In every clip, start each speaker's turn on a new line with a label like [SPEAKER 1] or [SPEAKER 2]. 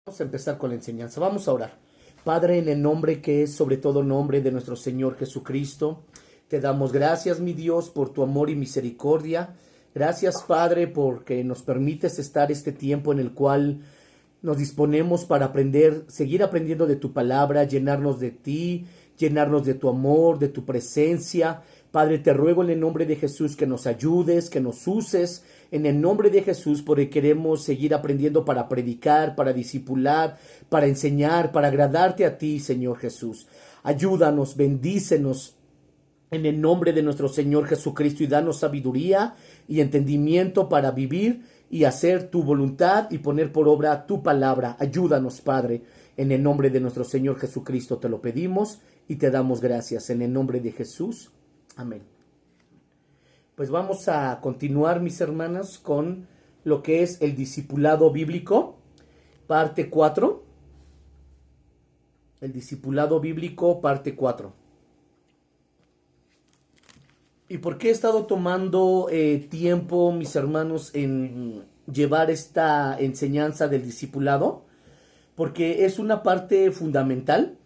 [SPEAKER 1] Vamos a empezar con la enseñanza. Vamos a orar. Padre, en el nombre que es sobre todo nombre de nuestro Señor Jesucristo, te damos gracias, mi Dios, por tu amor y misericordia. Gracias, Padre, porque nos permites estar este tiempo en el cual nos disponemos para aprender, seguir aprendiendo de tu palabra, llenarnos de ti, llenarnos de tu amor, de tu presencia. Padre, te ruego en el nombre de Jesús que nos ayudes, que nos uses en el nombre de Jesús, porque queremos seguir aprendiendo para predicar, para discipular, para enseñar, para agradarte a ti, Señor Jesús. Ayúdanos, bendícenos en el nombre de nuestro Señor Jesucristo y danos sabiduría y entendimiento para vivir y hacer tu voluntad y poner por obra tu palabra. Ayúdanos, Padre, en el nombre de nuestro Señor Jesucristo te lo pedimos y te damos gracias. En el nombre de Jesús. Amén. Pues vamos a continuar, mis hermanas, con lo que es el discipulado bíblico, parte 4. El discipulado bíblico, parte 4. ¿Y por qué he estado tomando tiempo, mis hermanos, en llevar esta enseñanza del discipulado? Porque es una parte fundamental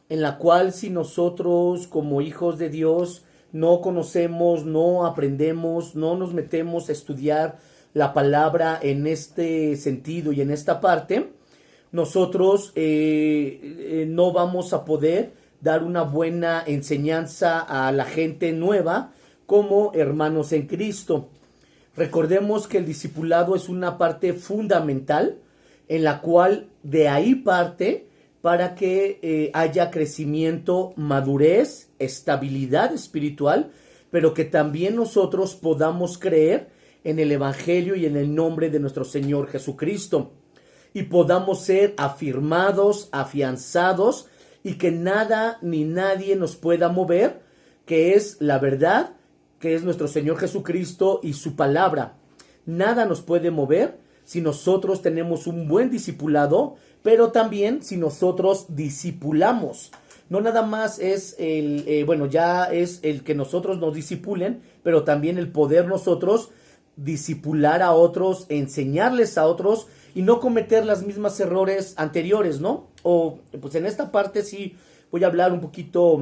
[SPEAKER 1] en la cual si nosotros como hijos de Dios no conocemos, no aprendemos, no nos metemos a estudiar la palabra en este sentido y en esta parte, nosotros no vamos a poder dar una buena enseñanza a la gente nueva como hermanos en Cristo. Recordemos que el discipulado es una parte fundamental en la cual de ahí parte para que haya crecimiento, madurez, estabilidad espiritual, pero que también nosotros podamos creer en el Evangelio y en el nombre de nuestro Señor Jesucristo y podamos ser afirmados, afianzados y que nada ni nadie nos pueda mover, que es la verdad, que es nuestro Señor Jesucristo y su palabra. Nada nos puede mover si nosotros tenemos un buen discipulado, pero también si nosotros discipulamos. No nada más es ya es el que nosotros nos discipulen, pero también el poder nosotros discipular a otros, enseñarles a otros y no cometer las mismas errores anteriores, ¿no? O pues en esta parte sí voy a hablar un poquito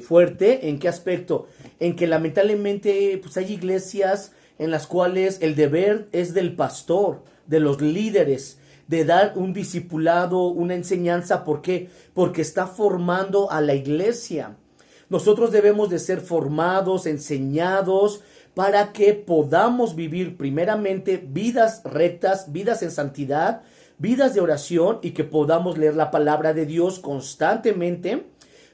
[SPEAKER 1] fuerte. ¿En qué aspecto? En que lamentablemente pues hay iglesias en las cuales el deber es del pastor, de los líderes, de dar un discipulado, una enseñanza. ¿Por qué? Porque está formando a la iglesia. Nosotros debemos de ser formados, enseñados, para que podamos vivir primeramente vidas rectas, vidas en santidad, vidas de oración y que podamos leer la palabra de Dios constantemente,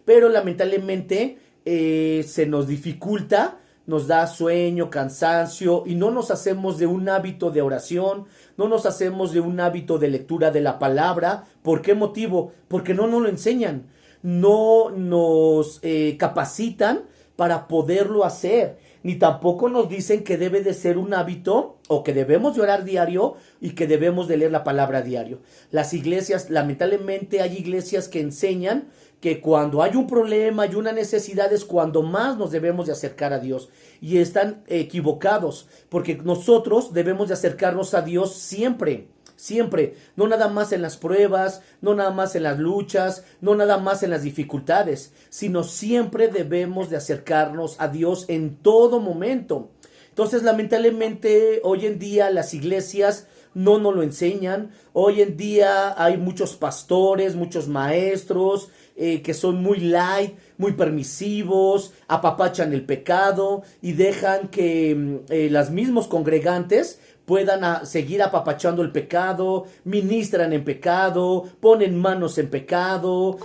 [SPEAKER 1] pero lamentablemente se nos dificulta, nos da sueño, cansancio y no nos hacemos de un hábito de oración, no nos hacemos de un hábito de lectura de la palabra. ¿Por qué motivo? Porque no nos lo enseñan, no nos capacitan para poderlo hacer, ni tampoco nos dicen que debe de ser un hábito o que debemos de orar diario y que debemos de leer la palabra diario. Las iglesias, lamentablemente hay iglesias que enseñan que cuando hay un problema, hay una necesidad, es cuando más nos debemos de acercar a Dios. Y están equivocados, porque nosotros debemos de acercarnos a Dios siempre. Siempre, no nada más en las pruebas, no nada más en las luchas, no nada más en las dificultades, sino siempre debemos de acercarnos a Dios en todo momento. Entonces, lamentablemente, hoy en día las iglesias no nos lo enseñan. Hoy en día hay muchos pastores, muchos maestros que son muy light, muy permisivos, apapachan el pecado y dejan que los mismos congregantes puedan seguir apapachando el pecado, ministran en pecado, ponen manos en pecado,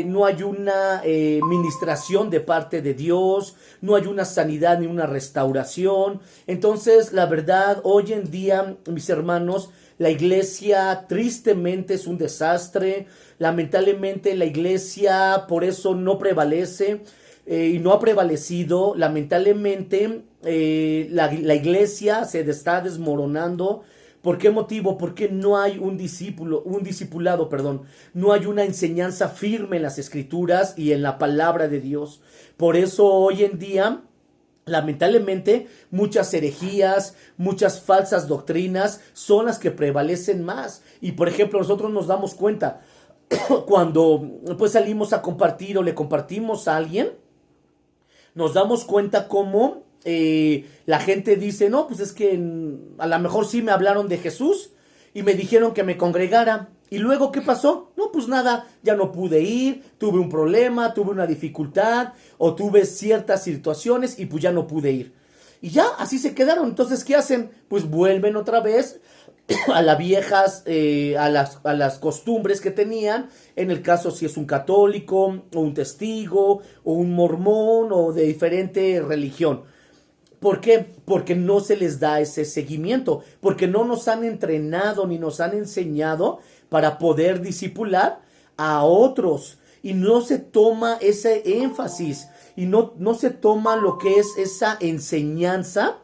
[SPEAKER 1] no hay una ministración de parte de Dios, no hay una sanidad ni una restauración. Entonces, la verdad, hoy en día, mis hermanos, la iglesia tristemente es un desastre. Lamentablemente la iglesia por eso no prevalece y no ha prevalecido. Lamentablemente la iglesia se está desmoronando. ¿Por qué motivo? Porque no hay un discipulado, perdón. No hay una enseñanza firme en las escrituras y en la palabra de Dios. Por eso hoy en día Lamentablemente, muchas herejías, muchas falsas doctrinas son las que prevalecen más. Y por ejemplo, nosotros nos damos cuenta cuando pues salimos a compartir o le compartimos a alguien, nos damos cuenta cómo la gente dice, no, pues es que a lo mejor sí me hablaron de Jesús y me dijeron que me congregara. ¿Y luego qué pasó? No, pues nada, ya no pude ir, tuve un problema, tuve una dificultad o tuve ciertas situaciones y pues ya no pude ir. Y ya, así se quedaron. Entonces, ¿qué hacen? Pues vuelven otra vez a las viejas, a las costumbres que tenían, en el caso si es un católico, o un testigo, o un mormón, o de diferente religión. ¿Por qué? Porque no se les da ese seguimiento, porque no nos han entrenado ni nos han enseñado para poder discipular a otros. Y no se toma ese énfasis, y no se toma lo que es esa enseñanza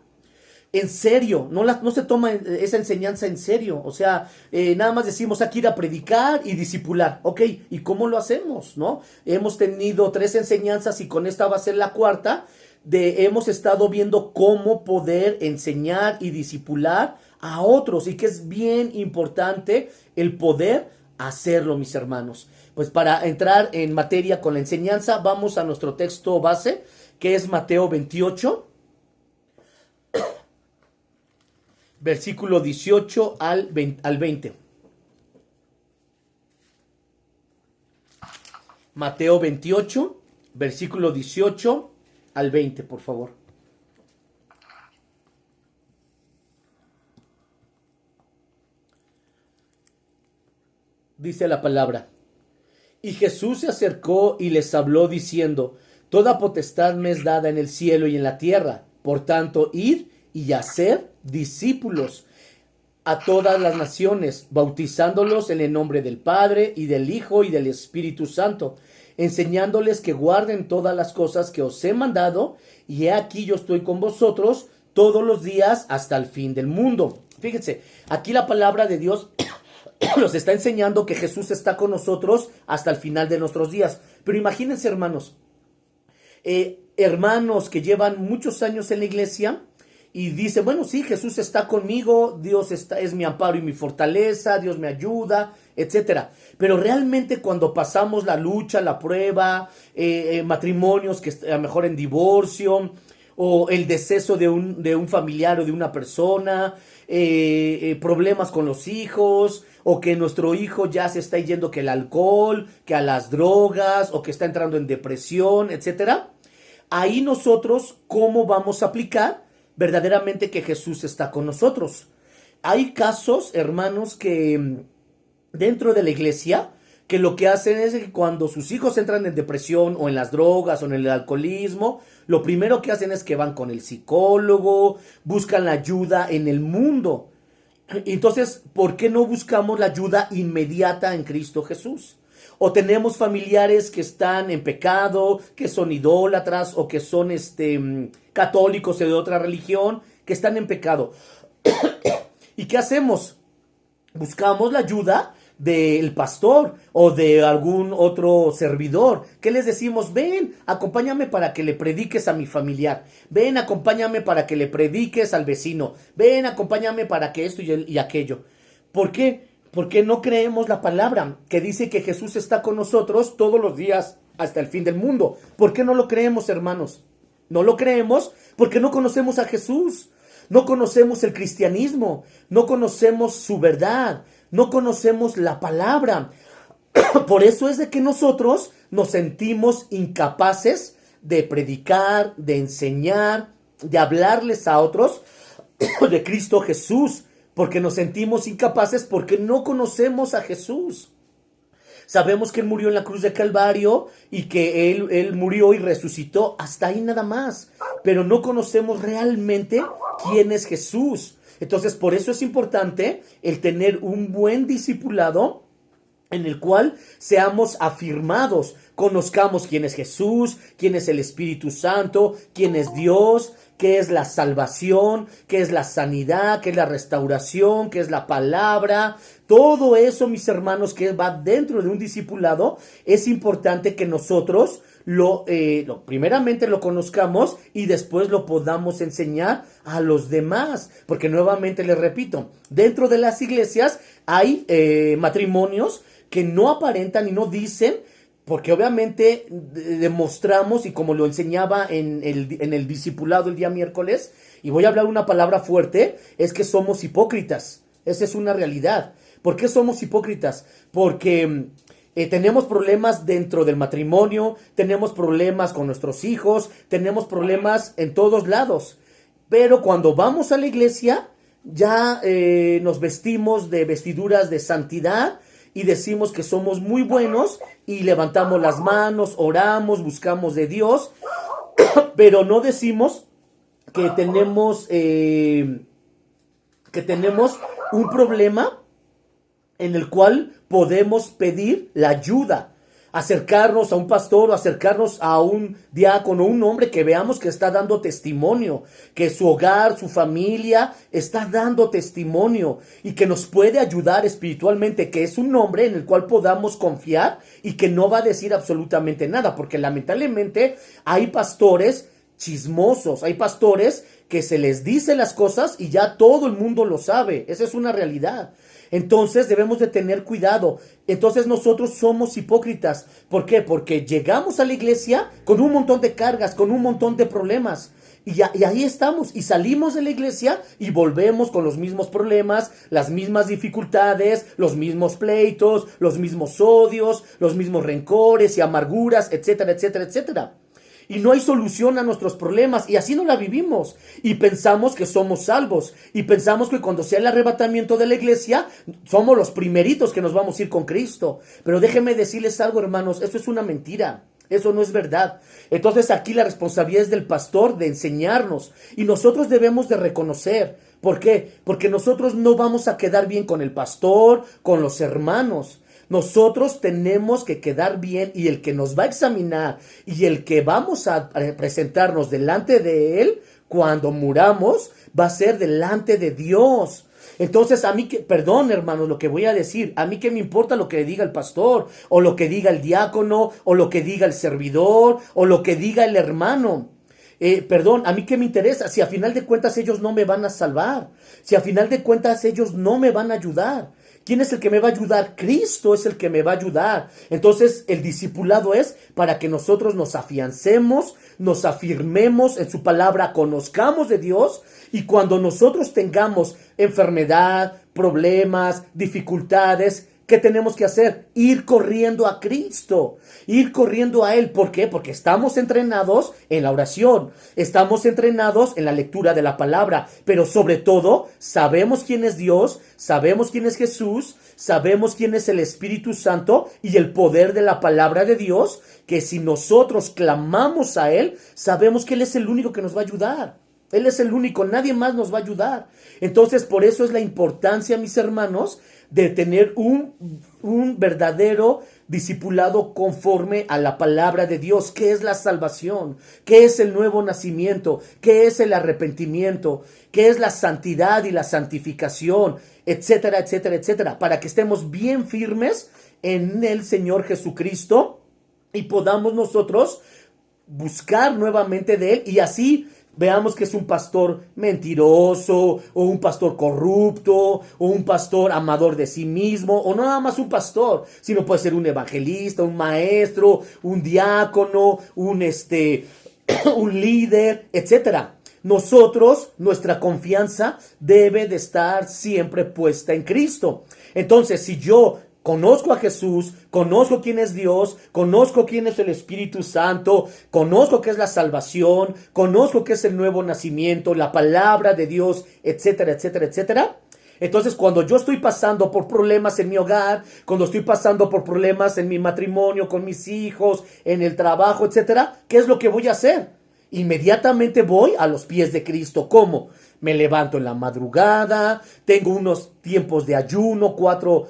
[SPEAKER 1] en serio, no se toma esa enseñanza en serio. O sea, nada más decimos aquí ir a predicar y discipular. Ok, ¿y cómo lo hacemos? ¿No? Hemos tenido 3 enseñanzas y con esta va a ser la cuarta. Hemos estado viendo cómo poder enseñar y discipular a otros, y que es bien importante el poder hacerlo, mis hermanos. Pues para entrar en materia con la enseñanza, vamos a nuestro texto base, que es Mateo 28. Versículo 18 al 20. Mateo 28, versículo 18 al 20, por favor. Dice la palabra: y Jesús se acercó y les habló diciendo: toda potestad me es dada en el cielo y en la tierra. Por tanto, id y hacer discípulos a todas las naciones, bautizándolos en el nombre del Padre y del Hijo y del Espíritu Santo, enseñándoles que guarden todas las cosas que os he mandado, y he aquí yo estoy con vosotros todos los días hasta el fin del mundo. Fíjense, aquí la palabra de Dios nos está enseñando que Jesús está con nosotros hasta el final de nuestros días. Pero imagínense, hermanos, hermanos que llevan muchos años en la iglesia y dicen, bueno, sí, Jesús está conmigo, Dios es mi amparo y mi fortaleza, Dios me ayuda, etcétera. Pero realmente cuando pasamos la lucha, la prueba, matrimonios que a lo mejor en divorcio, o el deceso de un familiar o de una persona, problemas con los hijos, o que nuestro hijo ya se está yendo que al alcohol, que a las drogas, o que está entrando en depresión, etcétera. Ahí nosotros, ¿cómo vamos a aplicar verdaderamente que Jesús está con nosotros? Hay casos, hermanos, que dentro de la iglesia, que lo que hacen es que cuando sus hijos entran en depresión o en las drogas o en el alcoholismo, lo primero que hacen es que van con el psicólogo, buscan la ayuda en el mundo. Entonces, ¿por qué no buscamos la ayuda inmediata en Cristo Jesús? O tenemos familiares que están en pecado, que son idólatras o que son católicos o de otra religión, que están en pecado. ¿Y qué hacemos? Buscamos la ayuda del pastor o de algún otro servidor. ¿Qué les decimos? Ven, acompáñame para que le prediques a mi familiar. Ven, acompáñame para que le prediques al vecino. Ven, acompáñame para que esto y aquello. ¿Por qué? Porque no creemos la palabra que dice que Jesús está con nosotros todos los días hasta el fin del mundo. ¿Por qué no lo creemos, hermanos? No lo creemos porque no conocemos a Jesús. No conocemos el cristianismo. No conocemos su verdad. No conocemos la palabra. Por eso es de que nosotros nos sentimos incapaces de predicar, de enseñar, de hablarles a otros de Cristo Jesús. Porque nos sentimos incapaces porque no conocemos a Jesús. Sabemos que Él murió en la cruz de Calvario y que Él murió y resucitó. Hasta ahí nada más. Pero no conocemos realmente quién es Jesús. Entonces, por eso es importante el tener un buen discipulado en el cual seamos afirmados, conozcamos quién es Jesús, quién es el Espíritu Santo, quién es Dios, qué es la salvación, qué es la sanidad, qué es la restauración, qué es la palabra. Todo eso, mis hermanos, que va dentro de un discipulado, es importante que nosotros primeramente lo conozcamos y después lo podamos enseñar a los demás. Porque nuevamente les repito, dentro de las iglesias hay matrimonios que no aparentan y no dicen, porque obviamente demostramos, y como lo enseñaba en el discipulado el día miércoles, y voy a hablar una palabra fuerte, es que somos hipócritas. Esa es una realidad. ¿Por qué somos hipócritas? Porque tenemos problemas dentro del matrimonio, tenemos problemas con nuestros hijos, tenemos problemas en todos lados. Pero cuando vamos a la iglesia, ya nos vestimos de vestiduras de santidad y decimos que somos muy buenos y levantamos las manos, oramos, buscamos de Dios, pero no decimos que tenemos un problema en el cual podemos pedir la ayuda, acercarnos a un pastor o acercarnos a un diácono, un hombre que veamos que está dando testimonio, que su hogar, su familia está dando testimonio y que nos puede ayudar espiritualmente, que es un hombre en el cual podamos confiar y que no va a decir absolutamente nada, porque lamentablemente hay pastores chismosos, hay pastores que se les dice las cosas y ya todo el mundo lo sabe. Esa es una realidad. Entonces debemos de tener cuidado. Entonces nosotros somos hipócritas. ¿Por qué? Porque llegamos a la iglesia con un montón de cargas, con un montón de problemas. Y ahí estamos. Y salimos de la iglesia y volvemos con los mismos problemas, las mismas dificultades, los mismos pleitos, los mismos odios, los mismos rencores y amarguras, etcétera, etcétera, etcétera. Y no hay solución a nuestros problemas, y así no la vivimos, y pensamos que somos salvos, y pensamos que cuando sea el arrebatamiento de la iglesia, somos los primeritos que nos vamos a ir con Cristo. Pero déjenme decirles algo, hermanos, eso es una mentira, eso no es verdad. Entonces aquí la responsabilidad es del pastor de enseñarnos, y nosotros debemos de reconocer. ¿Por qué? Porque nosotros no vamos a quedar bien con el pastor, con los hermanos. Nosotros tenemos que quedar bien, y el que nos va a examinar y el que vamos a presentarnos delante de él cuando muramos va a ser delante de Dios. Entonces a mí perdón, hermanos, lo que voy a decir, a mí qué me importa lo que diga el pastor o lo que diga el diácono o lo que diga el servidor o lo que diga el hermano. Perdón, a mí qué me interesa si a final de cuentas ellos no me van a salvar, si a final de cuentas ellos no me van a ayudar. ¿Quién es el que me va a ayudar? Cristo es el que me va a ayudar. Entonces el discipulado es para que nosotros nos afiancemos, nos afirmemos en su palabra, conozcamos de Dios, y cuando nosotros tengamos enfermedad, problemas, dificultades, ¿qué tenemos que hacer? Ir corriendo a Cristo, ir corriendo a Él. ¿Por qué? Porque estamos entrenados en la oración, estamos entrenados en la lectura de la palabra, pero sobre todo sabemos quién es Dios, sabemos quién es Jesús, sabemos quién es el Espíritu Santo y el poder de la palabra de Dios, que si nosotros clamamos a Él, sabemos que Él es el único que nos va a ayudar. Él es el único, nadie más nos va a ayudar. Entonces, por eso es la importancia, mis hermanos, de tener un verdadero discipulado conforme a la palabra de Dios. ¿Qué es la salvación? ¿Qué es el nuevo nacimiento? ¿Qué es el arrepentimiento? ¿Qué es la santidad y la santificación? Etcétera, etcétera, etcétera. Para que estemos bien firmes en el Señor Jesucristo y podamos nosotros buscar nuevamente de Él, y así veamos que es un pastor mentiroso, o un pastor corrupto, o un pastor amador de sí mismo, o no nada más un pastor, sino puede ser un evangelista, un maestro, un diácono, un líder, etcétera. Nosotros, nuestra confianza debe de estar siempre puesta en Cristo. Entonces, si yo conozco a Jesús, conozco quién es Dios, conozco quién es el Espíritu Santo, conozco qué es la salvación, conozco qué es el nuevo nacimiento, la palabra de Dios, etcétera, etcétera, etcétera. Entonces, cuando yo estoy pasando por problemas en mi hogar, cuando estoy pasando por problemas en mi matrimonio, con mis hijos, en el trabajo, etcétera, ¿qué es lo que voy a hacer? Inmediatamente voy a los pies de Cristo. ¿Cómo? Me levanto en la madrugada, tengo unos tiempos de ayuno, cuatro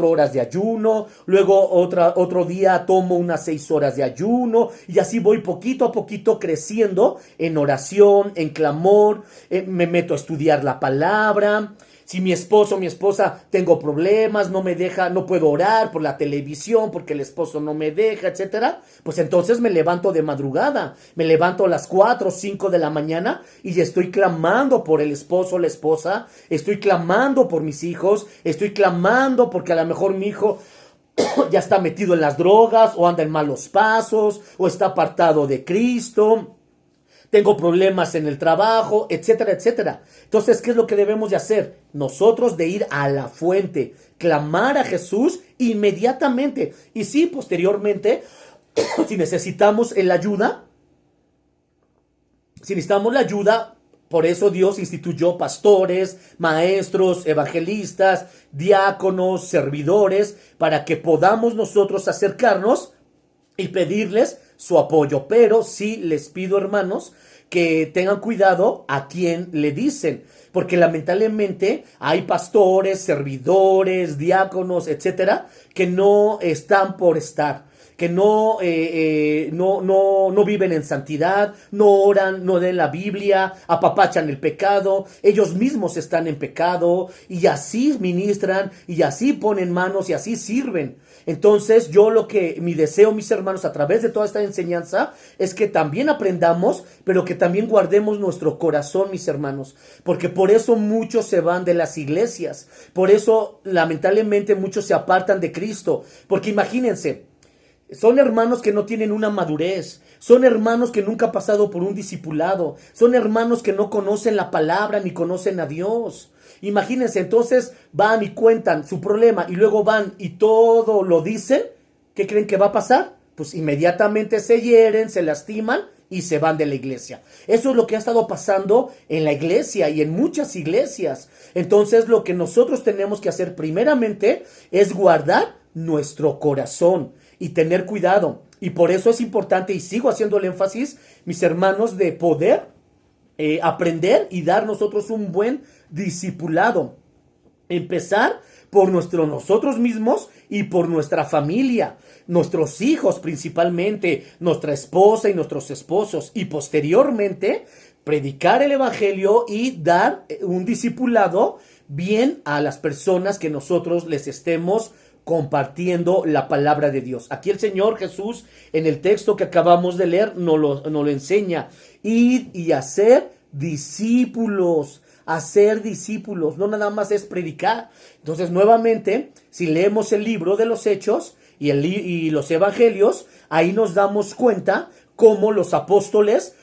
[SPEAKER 1] horas de ayuno, luego otro día tomo unas 6 horas de ayuno, y así voy poquito a poquito creciendo en oración, en clamor, me meto a estudiar la palabra. Si mi esposo o mi esposa tengo problemas, no me deja, no puedo orar por la televisión porque el esposo no me deja, etcétera, pues entonces me levanto de madrugada, me levanto a las 4 o 5 de la mañana y estoy clamando por el esposo o la esposa, estoy clamando por mis hijos, estoy clamando porque a lo mejor mi hijo ya está metido en las drogas o anda en malos pasos o está apartado de Cristo. Tengo problemas en el trabajo, etcétera, etcétera. Entonces, ¿qué es lo que debemos de hacer? Nosotros de ir a la fuente, clamar a Jesús inmediatamente. Y sí, posteriormente, si necesitamos la ayuda, por eso Dios instituyó pastores, maestros, evangelistas, diáconos, servidores, para que podamos nosotros acercarnos y pedirles su apoyo. Pero sí les pido, hermanos, que tengan cuidado a quien le dicen, porque lamentablemente hay pastores, servidores, diáconos, etcétera, que no están por estar, que no viven en santidad, no oran, no leen la Biblia, apapachan el pecado, ellos mismos están en pecado y así ministran y así ponen manos y así sirven. Entonces mi deseo, mis hermanos, a través de toda esta enseñanza es que también aprendamos, pero que también guardemos nuestro corazón, mis hermanos, porque por eso muchos se van de las iglesias, por eso lamentablemente muchos se apartan de Cristo, porque imagínense, son hermanos que no tienen una madurez, son hermanos que nunca han pasado por un discipulado, son hermanos que no conocen la palabra ni conocen a Dios. Imagínense, entonces van y cuentan su problema y luego van y todo lo dicen. ¿Qué creen que va a pasar? Pues inmediatamente se hieren, se lastiman y se van de la iglesia. Eso es lo que ha estado pasando en la iglesia y en muchas iglesias. Entonces lo que nosotros tenemos que hacer primeramente es guardar nuestro corazón y tener cuidado. Y por eso es importante, y sigo haciendo el énfasis, mis hermanos, de poder aprender y dar nosotros un buen discipulado. Empezar por nosotros mismos y por nuestra familia, nuestros hijos principalmente, nuestra esposa y nuestros esposos, y posteriormente predicar el evangelio y dar un discipulado bien a las personas que nosotros les estemos compartiendo la palabra de Dios. Aquí el Señor Jesús, en el texto que acabamos de leer, nos lo enseña. Ir y hacer discípulos. Hacer discípulos. No nada más es predicar. Entonces, nuevamente, si leemos el libro de los Hechos y los Evangelios, ahí nos damos cuenta cómo los apóstoles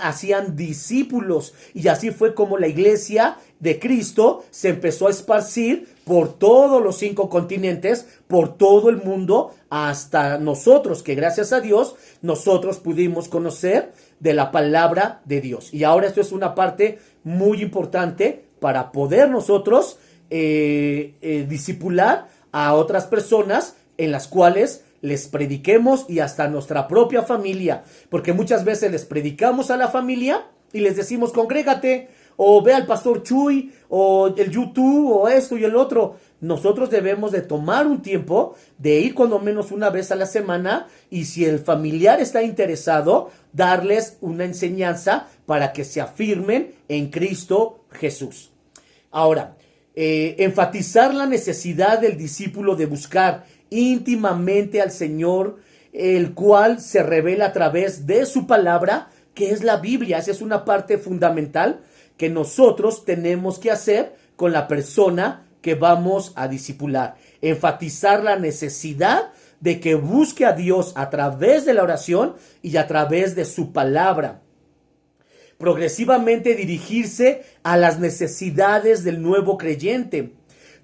[SPEAKER 1] hacían discípulos, y así fue como la iglesia de Cristo se empezó a esparcir por todos los 5 continentes, por todo el mundo, hasta nosotros, que gracias a Dios nosotros pudimos conocer de la palabra de Dios. Y ahora esto es una parte muy importante para poder nosotros discipular a otras personas en las cuales les prediquemos, y hasta nuestra propia familia, porque muchas veces les predicamos a la familia y les decimos congrégate, o ve al pastor Chuy, o el YouTube, o esto y el otro. Nosotros debemos de tomar un tiempo de ir cuando menos una vez a la semana, y si el familiar está interesado, darles una enseñanza para que se afirmen en Cristo Jesús. Ahora, enfatizar la necesidad del discípulo de buscar íntimamente al Señor, el cual se revela a través de su palabra, que es la Biblia. Esa es una parte fundamental que nosotros tenemos que hacer con la persona que vamos a discipular. Enfatizar la necesidad de que busque a Dios a través de la oración y a través de su palabra. Progresivamente dirigirse a las necesidades del nuevo creyente,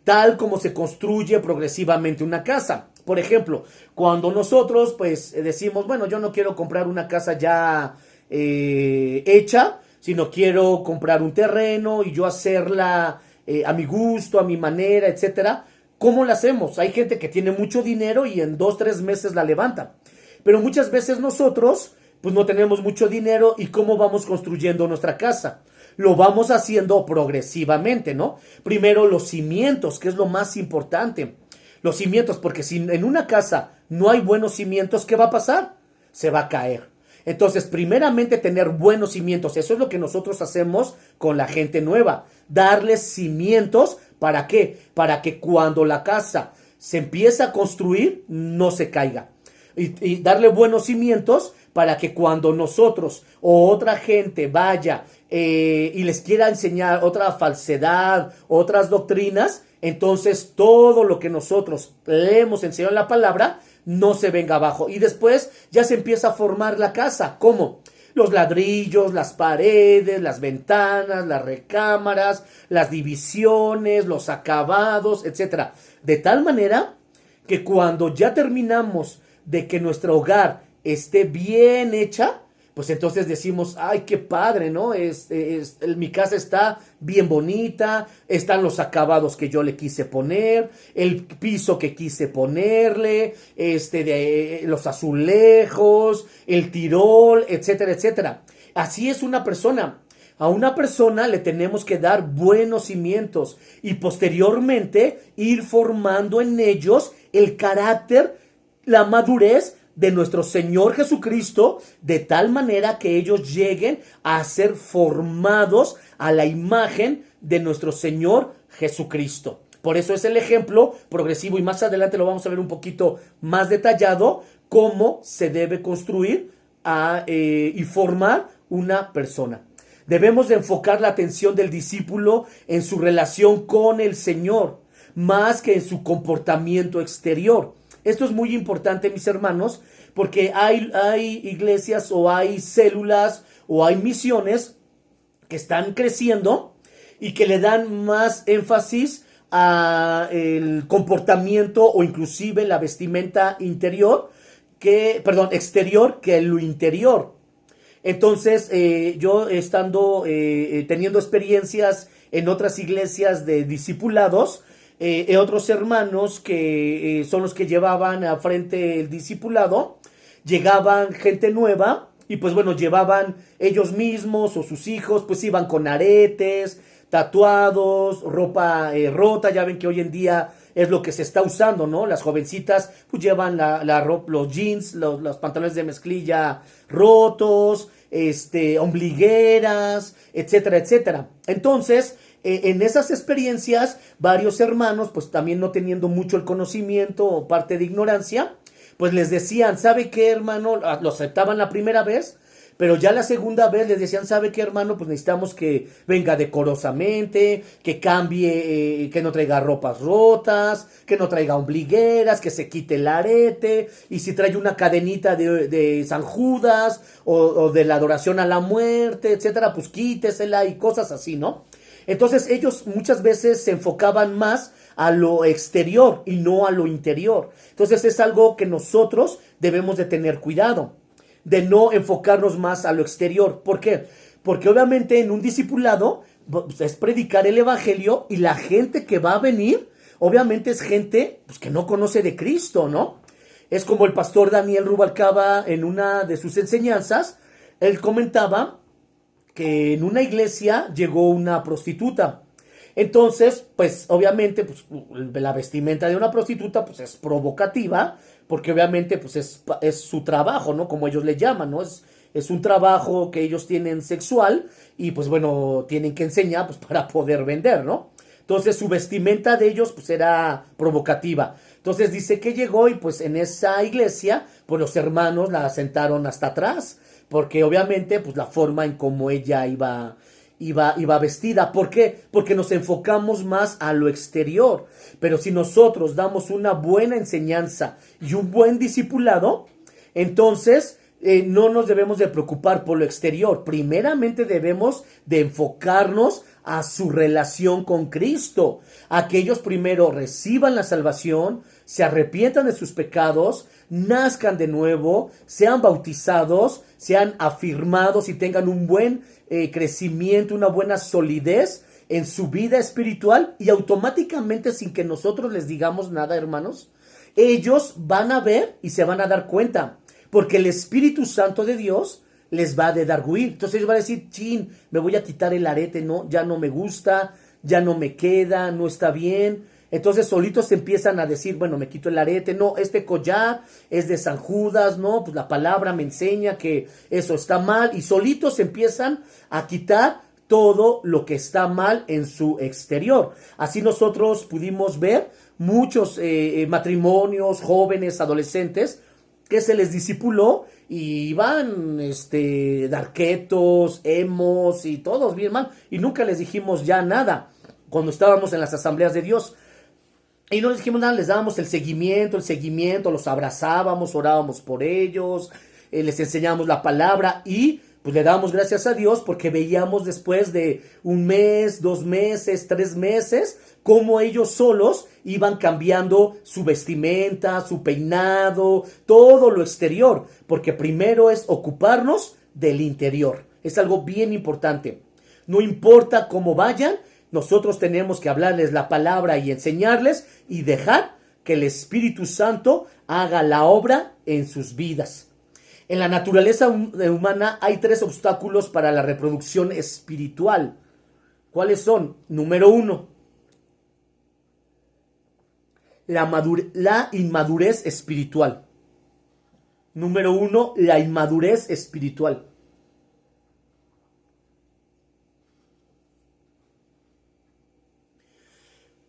[SPEAKER 1] tal como se construye progresivamente una casa. Por ejemplo, cuando nosotros pues decimos, bueno, yo no quiero comprar una casa ya hecha, sino quiero comprar un terreno y yo hacerla a mi gusto, a mi manera, etcétera. ¿Cómo la hacemos? Hay gente que tiene mucho dinero y en 2-3 meses la levanta. Pero muchas veces nosotros pues no tenemos mucho dinero y cómo vamos construyendo nuestra casa. Lo vamos haciendo progresivamente, ¿no? Primero los cimientos, que es lo más importante. Los cimientos, porque si en una casa no hay buenos cimientos, ¿qué va a pasar? Se va a caer. Entonces, primeramente tener buenos cimientos. Eso es lo que nosotros hacemos con la gente nueva. Darles cimientos, ¿para qué? Para que cuando la casa se empieza a construir, no se caiga. Y darle buenos cimientos para que cuando nosotros o otra gente vaya y les quiera enseñar otra falsedad, otras doctrinas, entonces todo lo que nosotros le hemos enseñado en la palabra no se venga abajo. Y después ya se empieza a formar la casa. ¿Cómo? Los ladrillos, las paredes, las ventanas, las recámaras, las divisiones, los acabados, etcétera. De tal manera que cuando ya terminamos de que nuestro hogar esté bien hecha, pues entonces decimos, ay, qué padre, ¿no? Mi casa está bien bonita, están los acabados que yo le quise poner, el piso que quise ponerle, los azulejos, el tirol, etcétera, etcétera. Así es una persona. A una persona le tenemos que dar buenos cimientos y posteriormente ir formando en ellos el carácter, la madurez de nuestro Señor Jesucristo, de tal manera que ellos lleguen a ser formados a la imagen de nuestro Señor Jesucristo. Por eso es el ejemplo progresivo y más adelante lo vamos a ver un poquito más detallado, cómo se debe construir y formar una persona. Debemos de enfocar la atención del discípulo en su relación con el Señor, más que en su comportamiento exterior. Esto es muy importante, mis hermanos, porque hay iglesias o hay células o hay misiones que están creciendo y que le dan más énfasis a el comportamiento o inclusive la vestimenta exterior que lo interior. Entonces, yo teniendo experiencias en otras iglesias de discipulados, otros hermanos que son los que llevaban a frente el discipulado, llegaban gente nueva y pues bueno, llevaban ellos mismos o sus hijos, pues iban con aretes, tatuados, ropa rota. Ya ven que hoy en día es lo que se está usando, ¿no? Las jovencitas pues llevan los jeans, los pantalones de mezclilla rotos, ombligueras, etcétera, etcétera. Entonces, en esas experiencias, varios hermanos, pues también no teniendo mucho el conocimiento o parte de ignorancia, pues les decían, ¿sabe qué, hermano? Lo aceptaban la primera vez, pero ya la segunda vez les decían, ¿sabe qué, hermano? Pues necesitamos que venga decorosamente, que cambie, que no traiga ropas rotas, que no traiga ombligueras, que se quite el arete, y si trae una cadenita de San Judas o de la adoración a la muerte, etcétera, pues quítesela y cosas así, ¿no? Entonces ellos muchas veces se enfocaban más a lo exterior y no a lo interior. Entonces es algo que nosotros debemos de tener cuidado, de no enfocarnos más a lo exterior. ¿Por qué? Porque obviamente en un discipulado pues, es predicar el evangelio y la gente que va a venir, obviamente es gente pues, que no conoce de Cristo, ¿no? Es como el pastor Daniel Rubalcaba en una de sus enseñanzas, él comentaba que en una iglesia llegó una prostituta. Entonces, pues obviamente pues, la vestimenta de una prostituta pues es provocativa, porque obviamente pues es su trabajo, ¿no? Como ellos le llaman, ¿no? Es un trabajo que ellos tienen sexual y pues bueno, tienen que enseñar pues para poder vender, ¿no? Entonces su vestimenta de ellos pues era provocativa. Entonces dice que llegó y pues en esa iglesia pues los hermanos la sentaron hasta atrás, porque obviamente pues la forma en cómo ella iba vestida. ¿Por qué? Porque nos enfocamos más a lo exterior. Pero si nosotros damos una buena enseñanza y un buen discipulado, entonces no nos debemos de preocupar por lo exterior. Primeramente debemos de enfocarnos a su relación con Cristo. A que ellos primero reciban la salvación, se arrepientan de sus pecados, nazcan de nuevo, sean bautizados, sean afirmados y tengan un buen crecimiento, una buena solidez en su vida espiritual, y automáticamente, sin que nosotros les digamos nada, hermanos, ellos van a ver y se van a dar cuenta. porque el Espíritu Santo de Dios les va a redarguir. Entonces ellos van a decir, chin, me voy a quitar el arete, no, ya no me gusta, ya no me queda, no está bien. Entonces solitos empiezan a decir, bueno, me quito el arete, no, este collar es de San Judas, no, pues la palabra me enseña que eso está mal, y solitos empiezan a quitar todo lo que está mal en su exterior. Así nosotros pudimos ver muchos matrimonios, jóvenes, adolescentes, que se les discipuló y iban darquetos, emos y todos bien mal, y nunca les dijimos ya nada cuando estábamos en las asambleas de Dios. Y no les dijimos nada, les dábamos el seguimiento, los abrazábamos, orábamos por ellos, les enseñábamos la palabra y pues le dábamos gracias a Dios porque veíamos después de 1 mes, 2 meses, 3 meses, cómo ellos solos iban cambiando su vestimenta, su peinado, todo lo exterior, porque primero es ocuparnos del interior. Es algo bien importante. No importa cómo vayan, nosotros tenemos que hablarles la palabra y enseñarles y dejar que el Espíritu Santo haga la obra en sus vidas. En la naturaleza humana hay 3 obstáculos para la reproducción espiritual. ¿Cuáles son? Número 1, la inmadurez espiritual. Número 1, la inmadurez espiritual.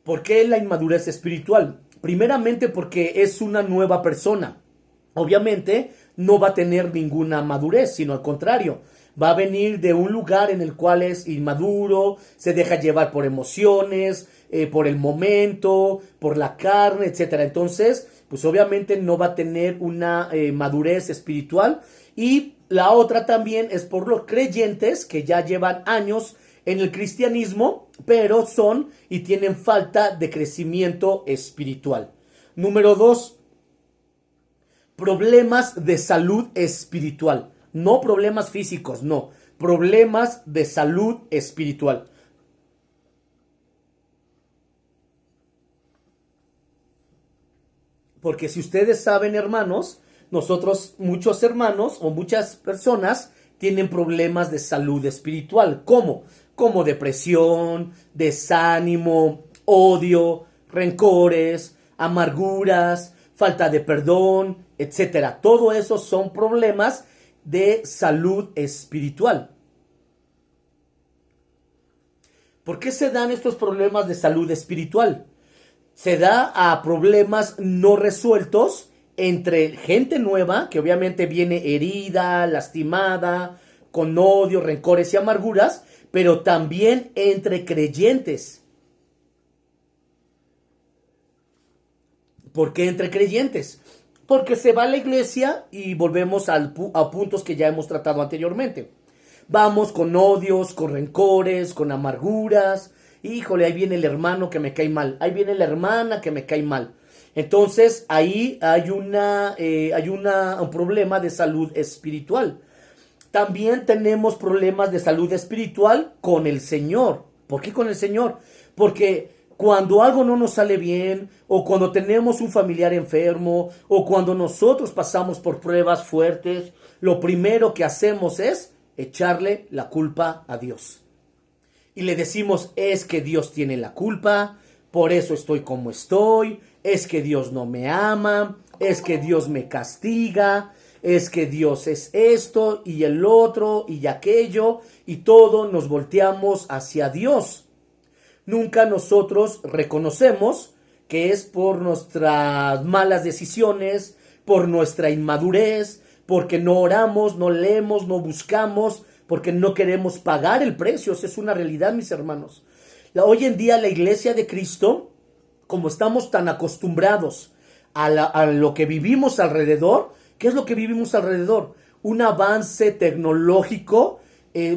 [SPEAKER 1] ¿Por qué la inmadurez espiritual? Primeramente porque es una nueva persona. Obviamente no va a tener ninguna madurez, sino al contrario, va a venir de un lugar en el cual es inmaduro, se deja llevar por emociones, por el momento, por la carne, etcétera. Entonces, pues obviamente no va a tener una madurez espiritual. Y la otra también es por los creyentes que ya llevan años en el cristianismo, pero son y tienen falta de crecimiento espiritual. Número 2, problemas de salud espiritual. No problemas físicos, no. Problemas de salud espiritual. Porque si ustedes saben, hermanos, nosotros, muchos hermanos o muchas personas tienen problemas de salud espiritual. ¿Cómo? Como depresión, desánimo, odio, rencores, amarguras, falta de perdón, etcétera. Todo eso son problemas de salud espiritual. ¿Por qué se dan estos problemas de salud espiritual? Se da a problemas no resueltos entre gente nueva, que obviamente viene herida, lastimada, con odio, rencores y amarguras, pero también entre creyentes. ¿Por qué entre creyentes? Porque se va a la iglesia y volvemos a puntos que ya hemos tratado anteriormente. Vamos con odios, con rencores, con amarguras. Híjole, ahí viene el hermano que me cae mal. Ahí viene la hermana que me cae mal. Entonces, ahí hay un problema de salud espiritual. También tenemos problemas de salud espiritual con el Señor. ¿Por qué con el Señor? Porque cuando algo no nos sale bien, o cuando tenemos un familiar enfermo, o cuando nosotros pasamos por pruebas fuertes, lo primero que hacemos es echarle la culpa a Dios. Y le decimos, es que Dios tiene la culpa, por eso estoy como estoy, es que Dios no me ama, es que Dios me castiga, es que Dios es esto y el otro y aquello, y todo nos volteamos hacia Dios. Nunca nosotros reconocemos que es por nuestras malas decisiones, por nuestra inmadurez, porque no oramos, no leemos, no buscamos, porque no queremos pagar el precio. Esa es una realidad, mis hermanos. Hoy en día la iglesia de Cristo, como estamos tan acostumbrados a lo que vivimos alrededor, ¿qué es lo que vivimos alrededor? Un avance tecnológico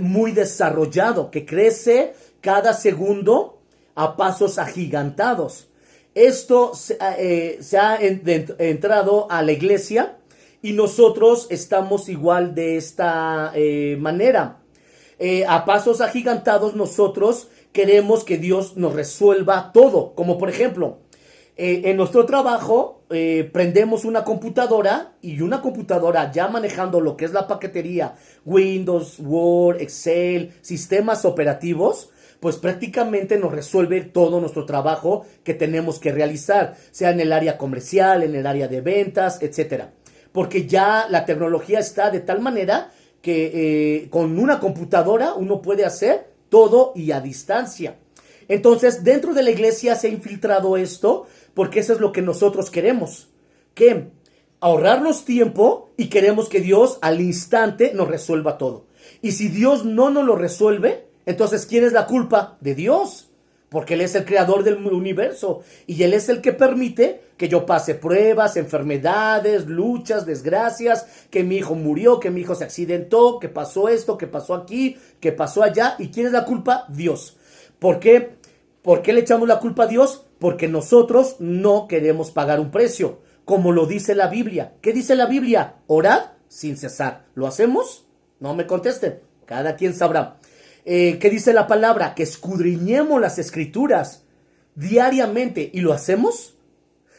[SPEAKER 1] muy desarrollado, que crece cada segundo a pasos agigantados. Esto se ha entrado a la iglesia y nosotros estamos igual de esta manera. A pasos agigantados nosotros queremos que Dios nos resuelva todo. Como por ejemplo, en nuestro trabajo prendemos una computadora y una computadora ya manejando lo que es la paquetería, Windows, Word, Excel, sistemas operativos, pues prácticamente nos resuelve todo nuestro trabajo que tenemos que realizar, sea en el área comercial, en el área de ventas, etcétera. Porque ya la tecnología está de tal manera que con una computadora uno puede hacer todo y a distancia. Entonces, dentro de la iglesia se ha infiltrado esto porque eso es lo que nosotros queremos. ¿Qué? Ahorrarnos tiempo y queremos que Dios al instante nos resuelva todo. Y si Dios no nos lo resuelve, entonces ¿quién es la culpa? De Dios. Porque Él es el creador del universo y Él es el que permite que yo pase pruebas, enfermedades, luchas, desgracias, que mi hijo murió, que mi hijo se accidentó, que pasó esto, que pasó aquí, que pasó allá. ¿Y quién es la culpa? Dios. ¿Por qué? ¿Por qué le echamos la culpa a Dios? Porque nosotros no queremos pagar un precio, como lo dice la Biblia. ¿Qué dice la Biblia? Orad sin cesar. ¿Lo hacemos? No me contesten, cada quien sabrá. ¿Qué dice la palabra? Que escudriñemos las escrituras diariamente. ¿Y lo hacemos?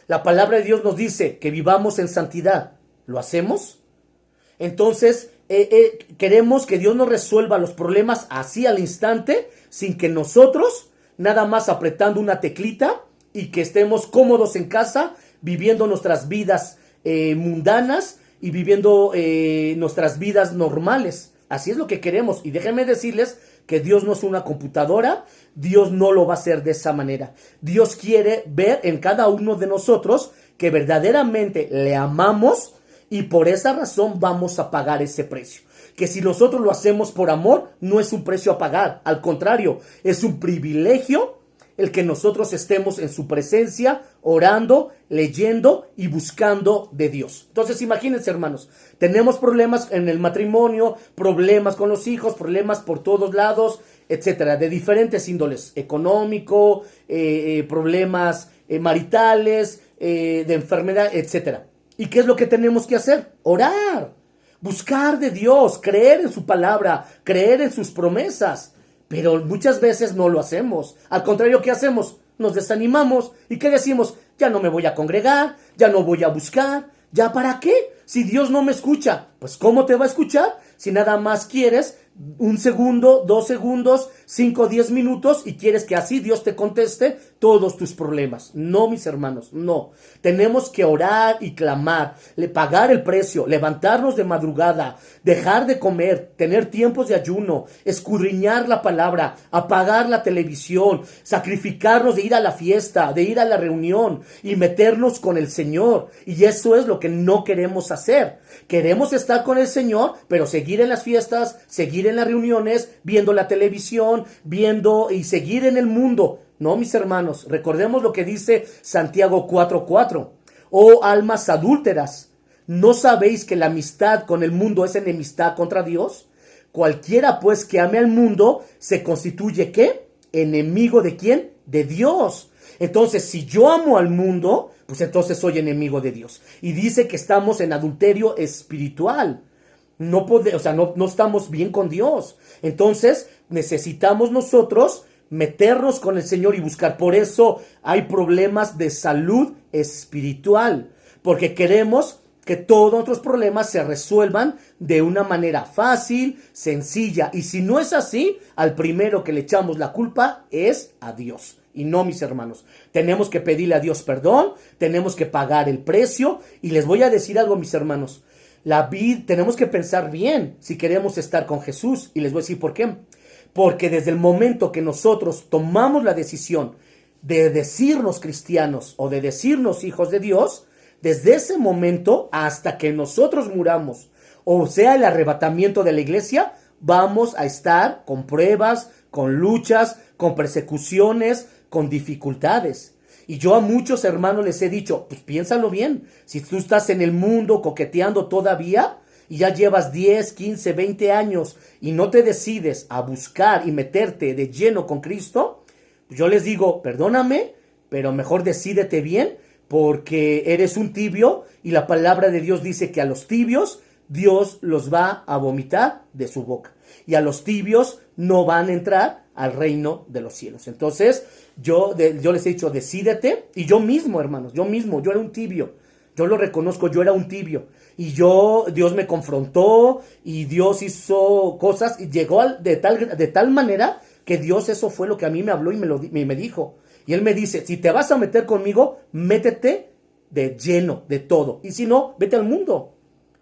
[SPEAKER 1] La palabra de Dios nos dice que vivamos en santidad. ¿Lo hacemos? Entonces, queremos que Dios nos resuelva los problemas así al instante, sin que nosotros, nada más apretando una teclita y que estemos cómodos en casa, viviendo nuestras vidas mundanas y viviendo nuestras vidas normales. Así es lo que queremos. Y déjenme decirles que Dios no es una computadora, Dios no lo va a hacer de esa manera. Dios quiere ver en cada uno de nosotros que verdaderamente le amamos y por esa razón vamos a pagar ese precio. Que si nosotros lo hacemos por amor, no es un precio a pagar, al contrario, es un privilegio el que nosotros estemos en su presencia, orando, leyendo y buscando de Dios. Entonces, imagínense, hermanos, tenemos problemas en el matrimonio, problemas con los hijos, problemas por todos lados, etcétera, de diferentes índoles, económico, problemas maritales, de enfermedad, etcétera. ¿Y qué es lo que tenemos que hacer? Orar, buscar de Dios, creer en su palabra, creer en sus promesas. Pero muchas veces no lo hacemos. Al contrario, ¿qué hacemos? Nos desanimamos. ¿Y qué decimos? Ya no me voy a congregar, ya no voy a buscar. ¿Ya para qué? Si Dios no me escucha. Pues ¿cómo te va a escuchar? Si nada más quieres 1 segundo, 2 segundos, 5, 10 minutos y quieres que así Dios te conteste todos tus problemas. No, mis hermanos, no. Tenemos que orar y clamar, pagar el precio, levantarnos de madrugada, dejar de comer, tener tiempos de ayuno, escudriñar la palabra, apagar la televisión, sacrificarnos de ir a la fiesta, de ir a la reunión y meternos con el Señor. Y eso es lo que no queremos hacer. Queremos estar con el Señor, pero seguir en las fiestas, seguir en las reuniones, viendo la televisión, viendo y seguir en el mundo. No, mis hermanos, recordemos lo que dice Santiago 4:4. Oh almas adúlteras, ¿no sabéis que la amistad con el mundo es enemistad contra Dios? Cualquiera pues que ame al mundo se constituye ¿qué? Enemigo ¿de quién? De Dios. Entonces, si yo amo al mundo, pues entonces soy enemigo de Dios. Y dice que estamos en adulterio espiritual. No estamos bien con Dios. Entonces, necesitamos nosotros meternos con el Señor y buscar. Por eso hay problemas de salud espiritual. Porque queremos que todos nuestros problemas se resuelvan de una manera fácil, sencilla. Y si no es así, al primero que le echamos la culpa es a Dios. Y no, mis hermanos, tenemos que pedirle a Dios perdón, tenemos que pagar el precio. Y les voy a decir algo, mis hermanos, tenemos que pensar bien si queremos estar con Jesús. Y les voy a decir por qué. Porque desde el momento que nosotros tomamos la decisión de decirnos cristianos o de decirnos hijos de Dios, desde ese momento hasta que nosotros muramos, o sea el arrebatamiento de la iglesia, vamos a estar con pruebas, con luchas, con persecuciones, con dificultades. Y yo a muchos hermanos les he dicho, pues piénsalo bien, si tú estás en el mundo coqueteando todavía y ya llevas 10, 15, 20 años y no te decides a buscar y meterte de lleno con Cristo, pues yo les digo, perdóname, pero mejor decídete bien, porque eres un tibio y la palabra de Dios dice que a los tibios Dios los va a vomitar de su boca. Y a los tibios no van a entrar al reino de los cielos. Entonces, yo les he dicho, decídete. Y yo mismo, hermanos, yo era un tibio. Yo lo reconozco, yo era un tibio. Y Dios me confrontó y Dios hizo cosas y llegó de tal manera que Dios eso fue lo que a mí me habló y me dijo. Y Él me dice, si te vas a meter conmigo, métete de lleno, de todo. Y si no, vete al mundo.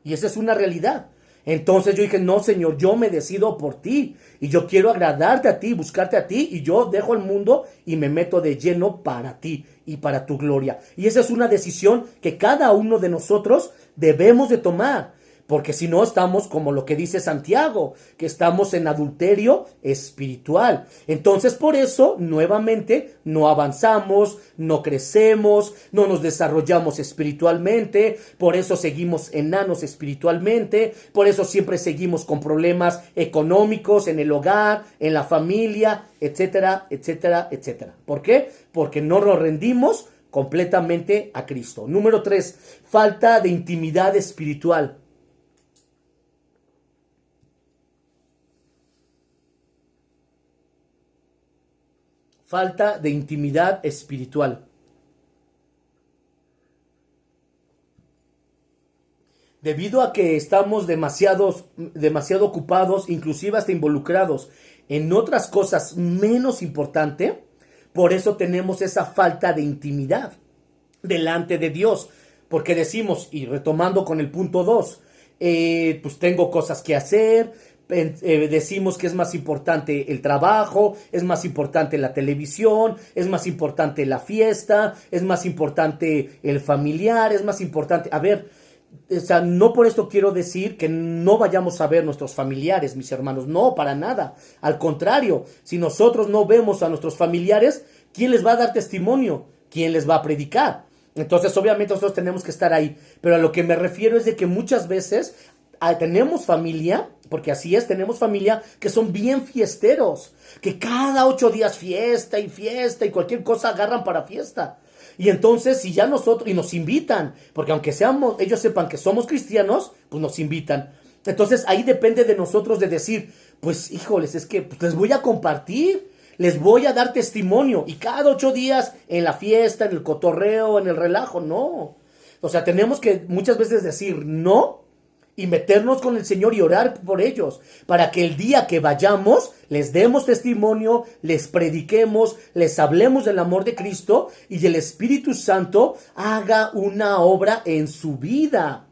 [SPEAKER 1] Y esa es una realidad. Entonces yo dije, no, Señor, yo me decido por ti. Y yo quiero agradarte a ti, buscarte a ti. Y yo dejo el mundo y me meto de lleno para ti y para tu gloria. Y esa es una decisión que cada uno de nosotros debemos de tomar. Porque si no estamos como lo que dice Santiago, que estamos en adulterio espiritual. Entonces por eso nuevamente no avanzamos, no crecemos, no nos desarrollamos espiritualmente, por eso seguimos enanos espiritualmente, por eso siempre seguimos con problemas económicos en el hogar, en la familia, etcétera, etcétera, etcétera. ¿Por qué? Porque no nos rendimos completamente a Cristo. Número 3, falta de intimidad espiritual. Falta de intimidad espiritual. Debido a que estamos demasiado ocupados, inclusive hasta involucrados en otras cosas menos importantes, por eso tenemos esa falta de intimidad delante de Dios. Porque decimos, y retomando con el punto 2, pues tengo cosas que hacer, decimos que es más importante el trabajo, es más importante la televisión, es más importante la fiesta, es más importante el familiar, es más importante... A ver, o sea, no por esto quiero decir que no vayamos a ver nuestros familiares, mis hermanos, no, para nada. Al contrario, si nosotros no vemos a nuestros familiares, ¿quién les va a dar testimonio? ¿Quién les va a predicar? Entonces, obviamente nosotros tenemos que estar ahí, pero a lo que me refiero es de que muchas veces tenemos familia, porque así es, tenemos familia que son bien fiesteros, que cada 8 días fiesta y cualquier cosa agarran para fiesta. Y entonces, si ya nosotros, y nos invitan, porque aunque ellos sepan que somos cristianos, pues nos invitan. Entonces, ahí depende de nosotros de decir, pues, híjoles, es que pues, les voy a compartir, les voy a dar testimonio, y cada 8 días en la fiesta, en el cotorreo, en el relajo, no. O sea, tenemos que muchas veces decir no, y meternos con el Señor y orar por ellos, para que el día que vayamos, les demos testimonio, les prediquemos, les hablemos del amor de Cristo y el Espíritu Santo haga una obra en su vida.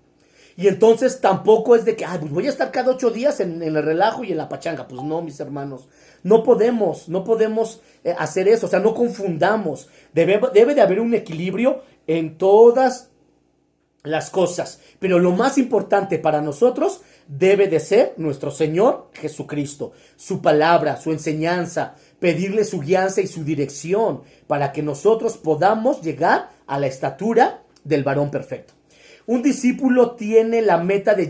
[SPEAKER 1] Y entonces tampoco es de que, pues voy a estar cada 8 días en el relajo y en la pachanga. Pues no, mis hermanos, no podemos hacer eso, o sea, no confundamos. Debe de haber un equilibrio en todas las cosas, pero lo más importante para nosotros debe de ser nuestro Señor Jesucristo, su palabra, su enseñanza, pedirle su guianza y su dirección para que nosotros podamos llegar a la estatura del varón perfecto. Un discípulo tiene la meta de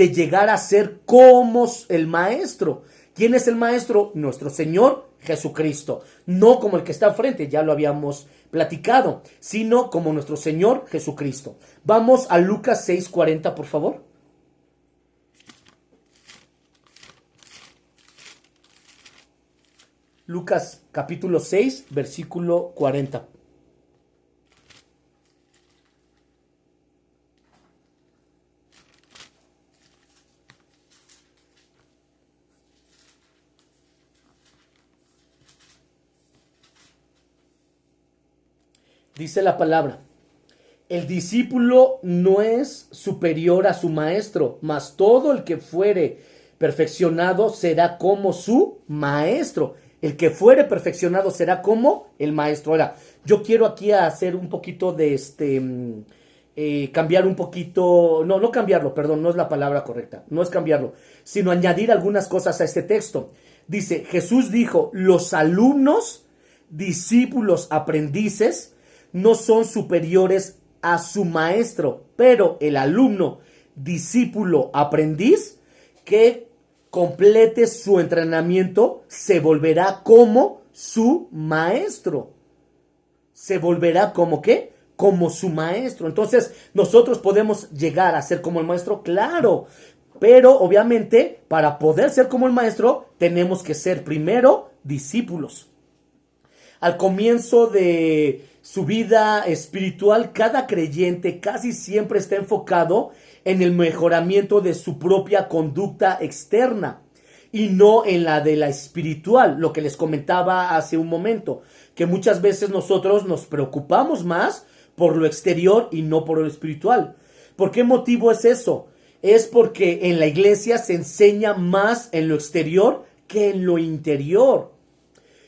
[SPEAKER 1] llegar a ser como el maestro. ¿Quién es el maestro? Nuestro Señor Jesucristo. No como el que está enfrente, ya lo habíamos platicado, sino como nuestro Señor Jesucristo. Vamos a Lucas 6:40, por favor. Lucas capítulo 6, versículo 40. Dice la palabra: el discípulo no es superior a su maestro, mas todo el que fuere perfeccionado será como su maestro. El que fuere perfeccionado será como el maestro. Ahora, yo quiero aquí hacer un poquito de cambiar un poquito, no cambiarlo, perdón, no es la palabra correcta, no es cambiarlo, sino añadir algunas cosas a este texto. Dice, Jesús dijo, los alumnos, discípulos, aprendices, no son superiores a su maestro, pero el alumno, discípulo, aprendiz, que complete su entrenamiento, se volverá como su maestro. Se volverá como ¿qué? Como su maestro. Entonces, nosotros podemos llegar a ser como el maestro, claro, pero obviamente, para poder ser como el maestro, tenemos que ser primero discípulos. Al comienzo de su vida espiritual, cada creyente casi siempre está enfocado en el mejoramiento de su propia conducta externa y no en la de la espiritual, lo que les comentaba hace un momento, que muchas veces nosotros nos preocupamos más por lo exterior y no por lo espiritual. ¿Por qué motivo es eso? Es porque en la iglesia se enseña más en lo exterior que en lo interior.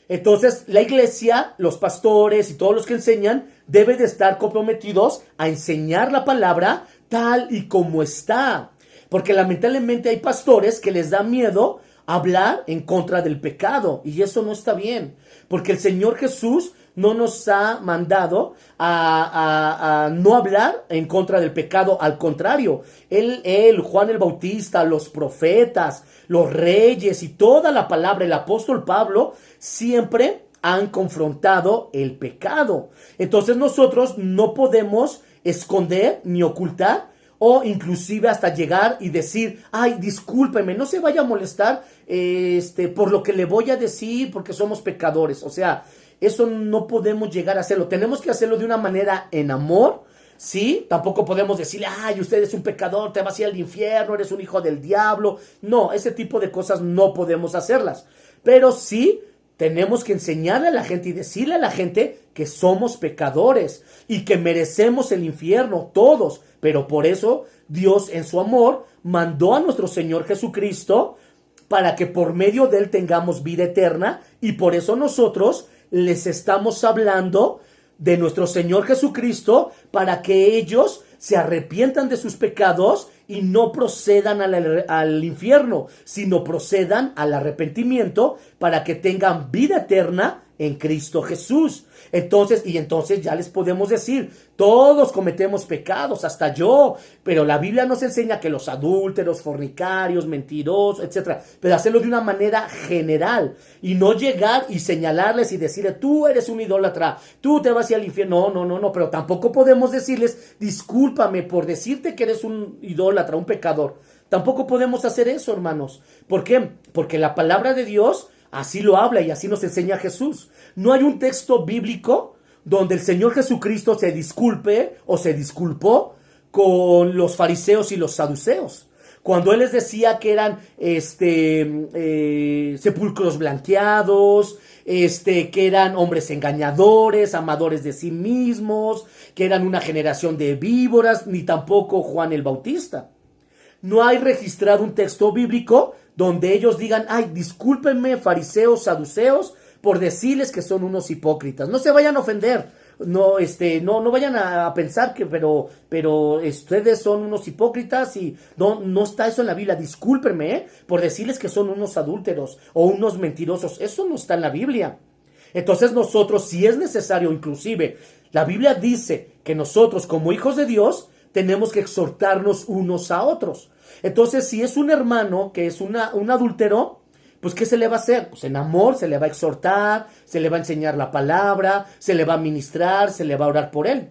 [SPEAKER 1] Entonces, la iglesia, los pastores y todos los que enseñan deben de estar comprometidos a enseñar la palabra tal y como está. Porque lamentablemente hay pastores que les da miedo hablar en contra del pecado y eso no está bien. Porque el Señor Jesús no nos ha mandado a no hablar en contra del pecado. Al contrario, él, Juan el Bautista, los profetas, los reyes y toda la palabra, el apóstol Pablo, siempre han confrontado el pecado. Entonces nosotros no podemos esconder ni ocultar o inclusive hasta llegar y decir, ay, discúlpeme, no se vaya a molestar por lo que le voy a decir porque somos pecadores. O sea, eso no podemos llegar a hacerlo. Tenemos que hacerlo de una manera en amor, ¿sí? Tampoco podemos decirle, ay, usted es un pecador, te vas a ir al infierno, eres un hijo del diablo. No, ese tipo de cosas no podemos hacerlas. Pero sí tenemos que enseñarle a la gente y decirle a la gente que somos pecadores y que merecemos el infierno todos. Pero por eso Dios en su amor mandó a nuestro Señor Jesucristo para que por medio de Él tengamos vida eterna, y por eso nosotros les estamos hablando de nuestro Señor Jesucristo para que ellos se arrepientan de sus pecados y no procedan al infierno, sino procedan al arrepentimiento para que tengan vida eterna en Cristo Jesús. Entonces ya les podemos decir, todos cometemos pecados, hasta yo, pero la Biblia nos enseña que los adúlteros, fornicarios, mentirosos, etcétera, pero hacerlo de una manera general y no llegar y señalarles y decirle, tú eres un idólatra, tú te vas a ir al infierno. No, pero tampoco podemos decirles, discúlpame por decirte que eres un idólatra, un pecador. Tampoco podemos hacer eso, hermanos. ¿Por qué? Porque la palabra de Dios así lo habla y así nos enseña Jesús. No hay un texto bíblico donde el Señor Jesucristo se disculpe o se disculpó con los fariseos y los saduceos. Cuando Él les decía que eran sepulcros blanqueados, que eran hombres engañadores, amadores de sí mismos, que eran una generación de víboras, ni tampoco Juan el Bautista. No hay registrado un texto bíblico donde ellos digan, ay, discúlpenme, fariseos, saduceos, por decirles que son unos hipócritas. No se vayan a ofender, no vayan a pensar que, pero ustedes son unos hipócritas y no está eso en la Biblia. Discúlpenme, por decirles que son unos adúlteros o unos mentirosos. Eso no está en la Biblia. Entonces nosotros, si es necesario, inclusive, la Biblia dice que nosotros como hijos de Dios tenemos que exhortarnos unos a otros. Entonces, si es un hermano que es un adúltero, pues ¿qué se le va a hacer? Pues en amor se le va a exhortar, se le va a enseñar la palabra, se le va a ministrar, se le va a orar por él.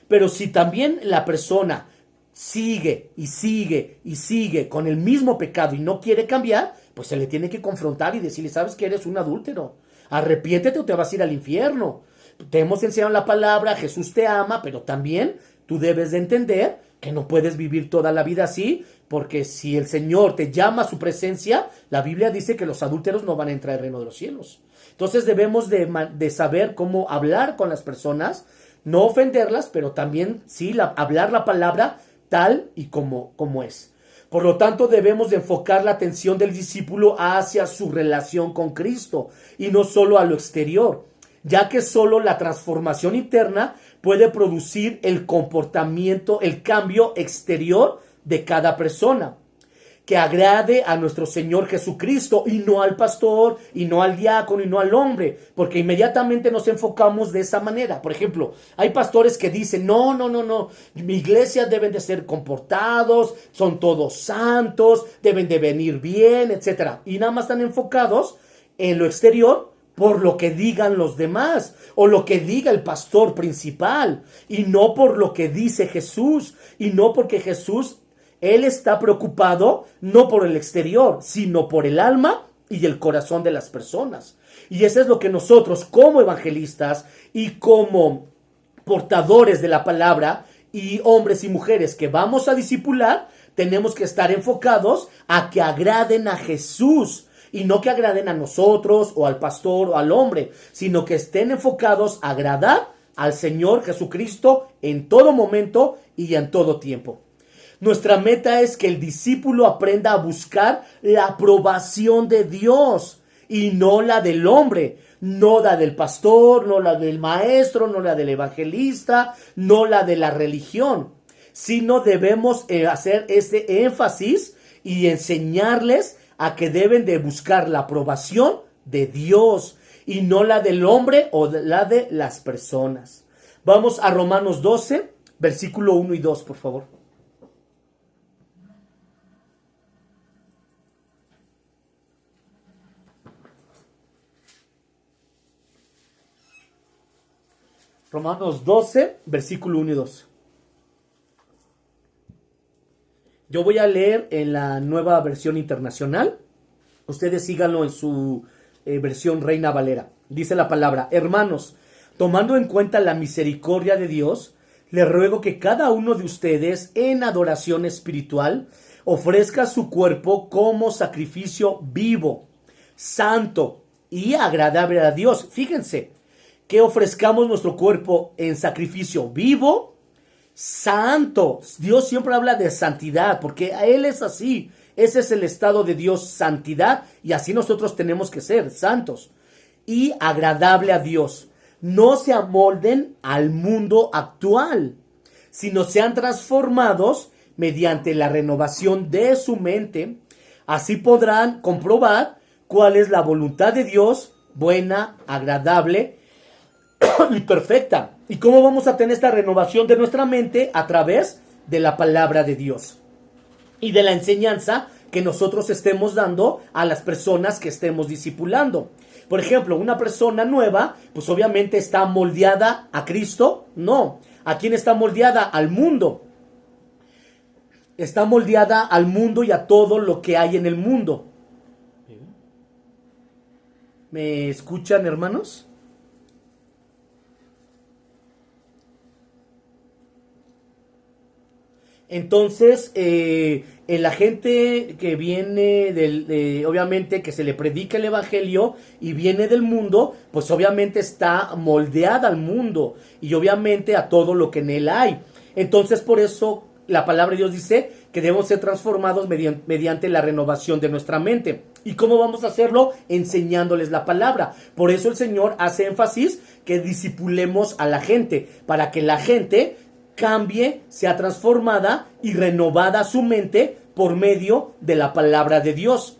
[SPEAKER 1] Pero si también la persona sigue y sigue y sigue con el mismo pecado y no quiere cambiar, pues se le tiene que confrontar y decirle, ¿sabes que eres un adúltero? Arrepiéntete o te vas a ir al infierno. Te hemos enseñado la palabra, Jesús te ama, pero también tú debes de entender que no puedes vivir toda la vida así, porque si el Señor te llama a su presencia, la Biblia dice que los adúlteros no van a entrar al reino de los cielos. Entonces debemos de saber cómo hablar con las personas, no ofenderlas, pero también sí hablar la palabra tal y como es. Por lo tanto, debemos de enfocar la atención del discípulo hacia su relación con Cristo y no solo a lo exterior, ya que solo la transformación interna puede producir el comportamiento, el cambio exterior de cada persona, que agrade a nuestro Señor Jesucristo y no al pastor, y no al diácono, y no al hombre, porque inmediatamente nos enfocamos de esa manera. Por ejemplo, hay pastores que dicen, no, mi iglesia deben de ser comportados, son todos santos, deben de venir bien, etcétera, y nada más están enfocados en lo exterior, por lo que digan los demás o lo que diga el pastor principal y no por lo que dice Jesús y no porque Jesús, Él está preocupado no por el exterior, sino por el alma y el corazón de las personas. Y eso es lo que nosotros como evangelistas y como portadores de la palabra y hombres y mujeres que vamos a discipular, tenemos que estar enfocados a que agraden a Jesús y no que agraden a nosotros o al pastor o al hombre, sino que estén enfocados a agradar al Señor Jesucristo en todo momento y en todo tiempo. Nuestra meta es que el discípulo aprenda a buscar la aprobación de Dios y no la del hombre, no la del pastor, no la del maestro, no la del evangelista, no la de la religión, sino debemos hacer ese énfasis y enseñarles a que deben de buscar la aprobación de Dios y no la del hombre o la de las personas. Vamos a Romanos 12, versículo 1 y 2, por favor. Romanos 12, versículo 1 y 2. Yo voy a leer en la Nueva Versión Internacional. Ustedes síganlo en su versión Reina Valera. Dice la palabra: hermanos, tomando en cuenta la misericordia de Dios, les ruego que cada uno de ustedes en adoración espiritual ofrezca su cuerpo como sacrificio vivo, santo y agradable a Dios. Fíjense, que ofrezcamos nuestro cuerpo en sacrificio vivo, santo. Dios siempre habla de santidad, porque a Él es así. Ese es el estado de Dios, santidad, y así nosotros tenemos que ser santos. Y agradable a Dios. No se amolden al mundo actual, sino sean transformados mediante la renovación de su mente. Así podrán comprobar cuál es la voluntad de Dios, buena, agradable y perfecta. ¿Y cómo vamos a tener esta renovación de nuestra mente? A través de la palabra de Dios y de la enseñanza que nosotros estemos dando a las personas que estemos discipulando. Por ejemplo, una persona nueva, pues obviamente está moldeada a Cristo. No. ¿A quién está moldeada? Al mundo. Está moldeada al mundo y a todo lo que hay en el mundo. ¿Me escuchan, hermanos? Entonces, la gente que viene obviamente que se le predica el evangelio y viene del mundo, pues obviamente está moldeada al mundo y obviamente a todo lo que en él hay. Entonces, por eso la palabra de Dios dice que debemos ser transformados mediante la renovación de nuestra mente. ¿Y cómo vamos a hacerlo? Enseñándoles la palabra. Por eso el Señor hace énfasis que discipulemos a la gente, para que la gente cambie, sea transformada y renovada su mente por medio de la palabra de Dios.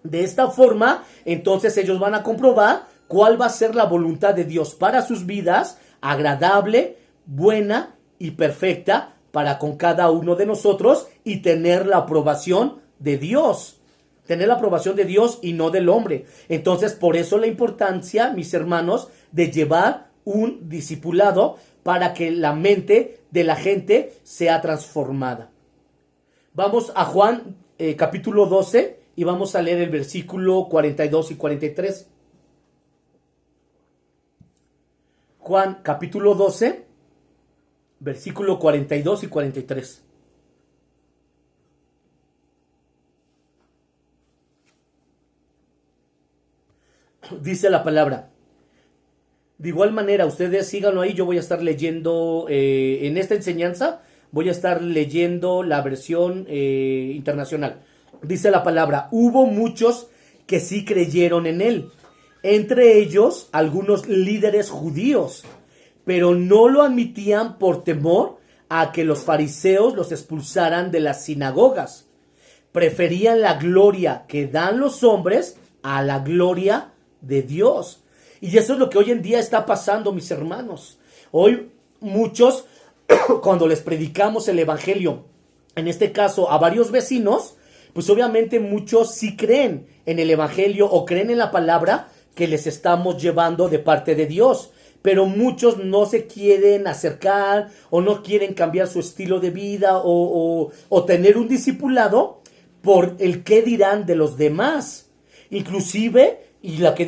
[SPEAKER 1] De esta forma, entonces ellos van a comprobar cuál va a ser la voluntad de Dios para sus vidas, agradable, buena y perfecta para con cada uno de nosotros, y tener la aprobación de Dios. Tener la aprobación de Dios y no del hombre. Entonces, por eso la importancia, mis hermanos, de llevar un discipulado para que la mente de la gente sea transformada. Vamos a Juan capítulo 12 y vamos a leer el versículo 42 y 43. Juan capítulo 12, versículo 42 y 43. Dice la palabra: de igual manera, ustedes síganlo ahí. Yo voy a estar leyendo en esta enseñanza, voy a estar leyendo la versión internacional. Dice la palabra: hubo muchos que sí creyeron en él, entre ellos algunos líderes judíos, pero no lo admitían por temor a que los fariseos los expulsaran de las sinagogas. Preferían la gloria que dan los hombres a la gloria de Dios. Y eso es lo que hoy en día está pasando, mis hermanos. Hoy muchos, cuando les predicamos el evangelio, en este caso a varios vecinos, pues obviamente muchos sí creen en el evangelio o creen en la palabra que les estamos llevando de parte de Dios. Pero muchos no se quieren acercar o no quieren cambiar su estilo de vida o tener un discipulado por el qué dirán de los demás. Inclusive,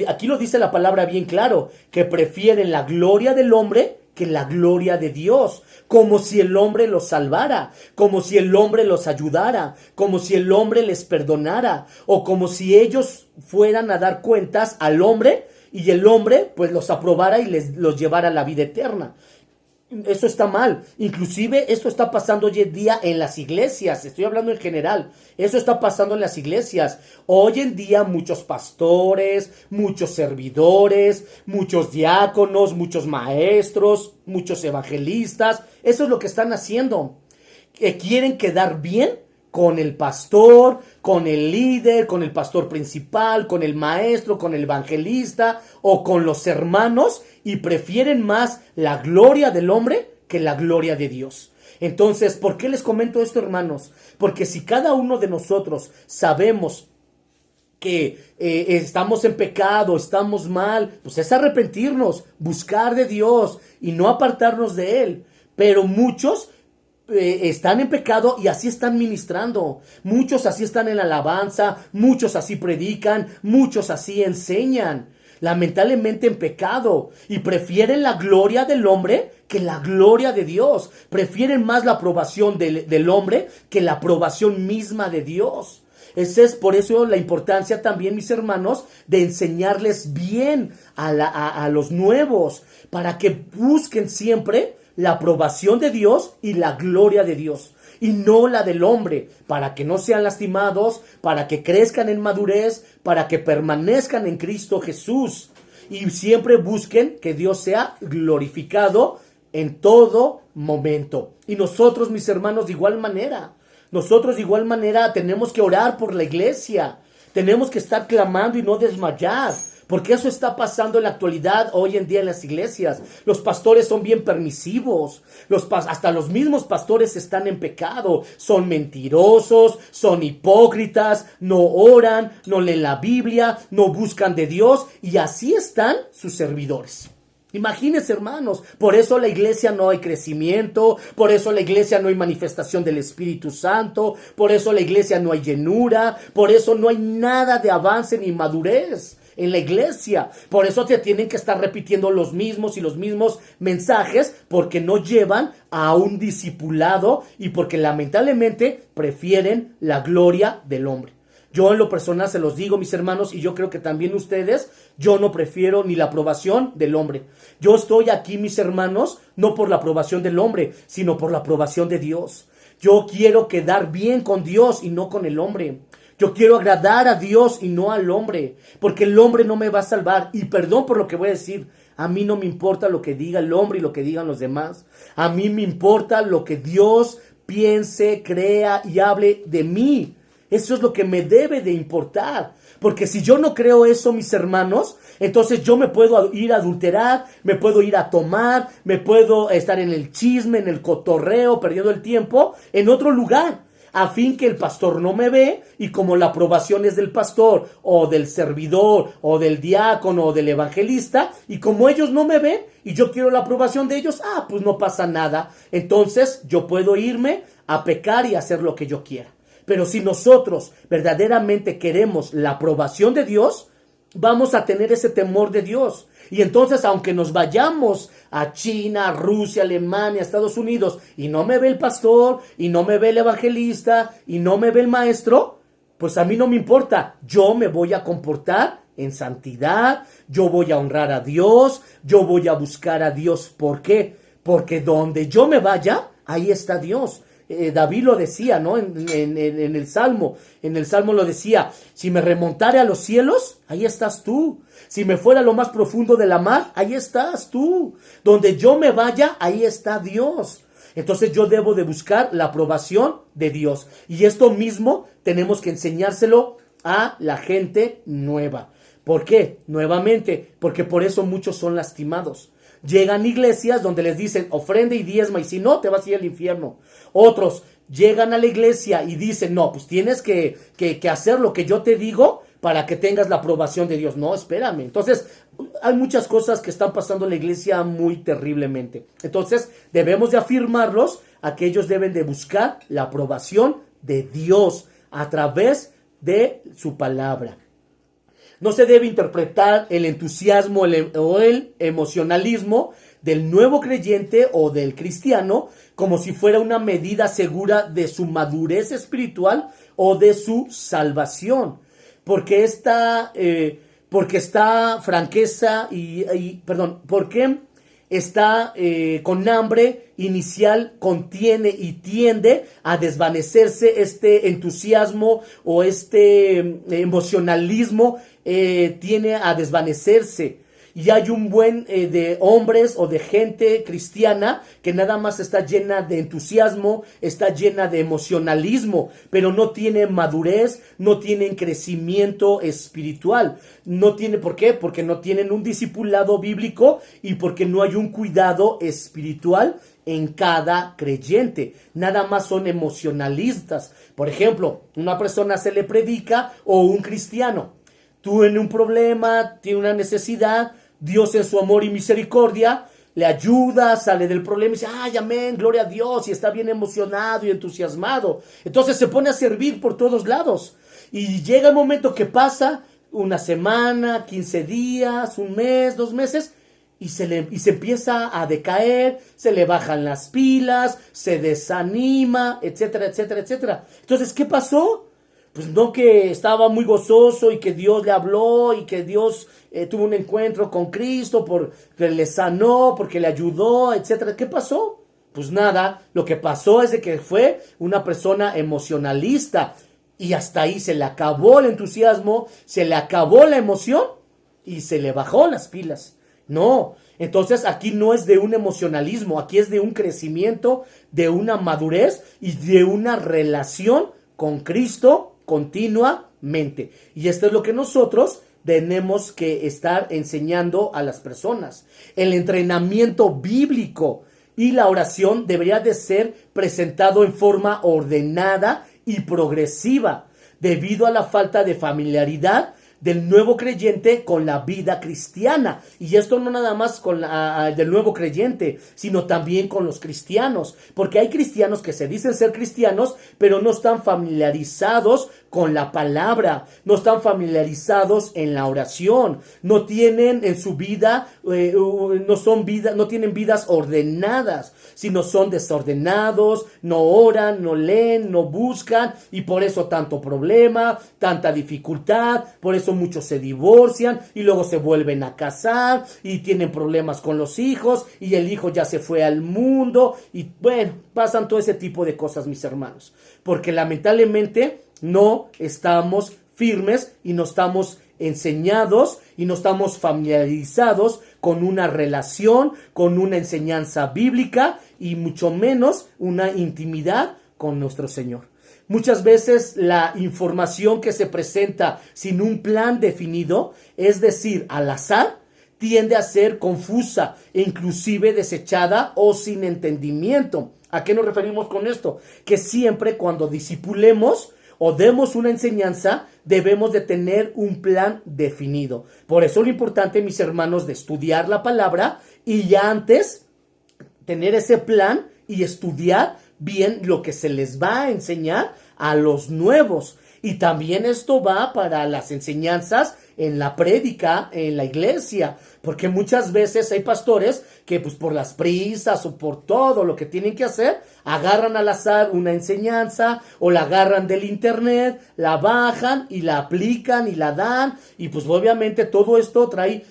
[SPEAKER 1] aquí lo dice la palabra bien claro, que prefieren la gloria del hombre que la gloria de Dios, como si el hombre los salvara, como si el hombre los ayudara, como si el hombre les perdonara, o como si ellos fueran a dar cuentas al hombre y el hombre pues los aprobara y los llevara a la vida eterna. Eso está mal. Inclusive esto está pasando hoy en día en las iglesias. Estoy hablando en general. Eso está pasando en las iglesias. Hoy en día muchos pastores, muchos servidores, muchos diáconos, muchos maestros, muchos evangelistas. Eso es lo que están haciendo. Quieren quedar bien con el pastor, con el líder, con el pastor principal, con el maestro, con el evangelista o con los hermanos, y prefieren más la gloria del hombre que la gloria de Dios. Entonces, ¿por qué les comento esto, hermanos? Porque si cada uno de nosotros sabemos que estamos en pecado, estamos mal, pues es arrepentirnos, buscar de Dios y no apartarnos de Él. Pero muchos están en pecado y así están ministrando. Muchos así están en alabanza, muchos así predican, muchos así enseñan. Lamentablemente en pecado, y prefieren la gloria del hombre que la gloria de Dios. Prefieren más la aprobación del hombre que la aprobación misma de Dios. Esa es por eso la importancia también, mis hermanos, de enseñarles bien a los nuevos, para que busquen siempre la aprobación de Dios y la gloria de Dios, y no la del hombre, para que no sean lastimados, para que crezcan en madurez, para que permanezcan en Cristo Jesús, y siempre busquen que Dios sea glorificado en todo momento. Y nosotros, mis hermanos, de igual manera, tenemos que orar por la iglesia, tenemos que estar clamando y no desmayar. Porque eso está pasando en la actualidad, hoy en día en las iglesias. Los pastores son bien permisivos. Hasta los mismos pastores están en pecado. Son mentirosos, son hipócritas, no oran, no leen la Biblia, no buscan de Dios. Y así están sus servidores. Imagínense, hermanos, por eso la iglesia no hay crecimiento, por eso la iglesia no hay manifestación del Espíritu Santo, por eso la iglesia no hay llenura, por eso no hay nada de avance ni madurez en la iglesia. Por eso te tienen que estar repitiendo los mismos mensajes, porque no llevan a un discipulado y porque lamentablemente prefieren la gloria del hombre. Yo en lo personal se los digo, mis hermanos, y yo creo que también ustedes, yo no prefiero ni la aprobación del hombre. Yo estoy aquí, mis hermanos, no por la aprobación del hombre, sino por la aprobación de Dios. Yo quiero quedar bien con Dios y no con el hombre. Yo quiero agradar a Dios y no al hombre, porque el hombre no me va a salvar. Y perdón por lo que voy a decir, a mí no me importa lo que diga el hombre y lo que digan los demás. A mí me importa lo que Dios piense, crea y hable de mí. Eso es lo que me debe de importar. Porque si yo no creo eso, mis hermanos, entonces yo me puedo ir a adulterar, me puedo ir a tomar, me puedo estar en el chisme, en el cotorreo, perdiendo el tiempo en otro lugar, a fin que el pastor no me ve, y como la aprobación es del pastor o del servidor o del diácono o del evangelista, y como ellos no me ven y yo quiero la aprobación de ellos, pues no pasa nada. Entonces yo puedo irme a pecar y hacer lo que yo quiera. Pero si nosotros verdaderamente queremos la aprobación de Dios, vamos a tener ese temor de Dios. Y entonces, aunque nos vayamos a China, Rusia, Alemania, Estados Unidos, y no me ve el pastor, y no me ve el evangelista, y no me ve el maestro, pues a mí no me importa. Yo me voy a comportar en santidad, yo voy a honrar a Dios, yo voy a buscar a Dios. ¿Por qué? Porque donde yo me vaya, ahí está Dios. David lo decía, ¿no? En el Salmo lo decía: si me remontare a los cielos, ahí estás tú. Si me fuera a lo más profundo de la mar, ahí estás tú. Donde yo me vaya, ahí está Dios. Entonces yo debo de buscar la aprobación de Dios. Y esto mismo tenemos que enseñárselo a la gente nueva. ¿Por qué? Nuevamente, porque por eso muchos son lastimados. Llegan iglesias donde les dicen ofrenda y diezma, y si no, te vas a ir al infierno. Otros llegan a la iglesia y dicen, no, pues tienes que hacer lo que yo te digo para que tengas la aprobación de Dios. No, espérame. Entonces, hay muchas cosas que están pasando en la iglesia muy terriblemente. Entonces, debemos de afirmarlos a que ellos deben de buscar la aprobación de Dios a través de su palabra. No se debe interpretar el entusiasmo o el emocionalismo del nuevo creyente o del cristiano como si fuera una medida segura de su madurez espiritual o de su salvación. Porque esta franqueza porque está con hambre inicial contiene y tiende a desvanecerse este entusiasmo o este emocionalismo, tiene a desvanecerse. Y hay un buen de hombres o de gente cristiana que nada más está llena de entusiasmo, está llena de emocionalismo, pero no tiene madurez, no tienen crecimiento espiritual. ¿Por qué? Porque no tienen un discipulado bíblico y porque no hay un cuidado espiritual en cada creyente. Nada más son emocionalistas. Por ejemplo, una persona se le predica o un cristiano. Tú en un problema, tiene una necesidad, Dios en su amor y misericordia le ayuda, sale del problema y dice, ¡ay, amén, gloria a Dios! Y está bien emocionado y entusiasmado. Entonces se pone a servir por todos lados. Y llega el momento que pasa una semana, 15 días, un mes, 2 meses, y se empieza a decaer, se le bajan las pilas, se desanima, etcétera, etcétera, etcétera. Entonces, ¿qué pasó? Pues no, que estaba muy gozoso y que Dios le habló y que Dios tuvo un encuentro con Cristo porque le sanó, porque le ayudó, etcétera. ¿Qué pasó? Pues nada, lo que pasó es de que fue una persona emocionalista y hasta ahí se le acabó el entusiasmo, se le acabó la emoción y se le bajó las pilas. No, entonces aquí no es de un emocionalismo, aquí es de un crecimiento, de una madurez y de una relación con Cristo continuamente. Y esto es lo que nosotros tenemos que estar enseñando a las personas. El entrenamiento bíblico y la oración debería de ser presentado en forma ordenada y progresiva, debido a la falta de familiaridad del nuevo creyente con la vida cristiana. Y esto no nada más con del nuevo creyente, sino también con los cristianos, porque hay cristianos que se dicen ser cristianos, pero no están familiarizados con la palabra, no están familiarizados en la oración, no tienen en su vida, no tienen vidas ordenadas, sino son desordenados, no oran, no leen, no buscan, y por eso tanto problema, tanta dificultad, por eso muchos se divorcian y luego se vuelven a casar y tienen problemas con los hijos y el hijo ya se fue al mundo y bueno, pasan todo ese tipo de cosas, mis hermanos, porque lamentablemente no estamos firmes y no estamos enseñados y no estamos familiarizados con una relación, con una enseñanza bíblica y mucho menos una intimidad con nuestro Señor. Muchas veces la información que se presenta sin un plan definido, es decir, al azar, tiende a ser confusa e inclusive desechada o sin entendimiento. ¿A qué nos referimos con esto? Que siempre cuando discipulemos o demos una enseñanza, debemos de tener un plan definido. Por eso lo importante, mis hermanos, de estudiar la palabra y ya antes tener ese plan y estudiar bien lo que se les va a enseñar a los nuevos. Y también esto va para las enseñanzas en la prédica, en la iglesia, porque muchas veces hay pastores que pues por las prisas o por todo lo que tienen que hacer, agarran al azar una enseñanza o la agarran del internet, la bajan y la aplican y la dan, y pues obviamente todo esto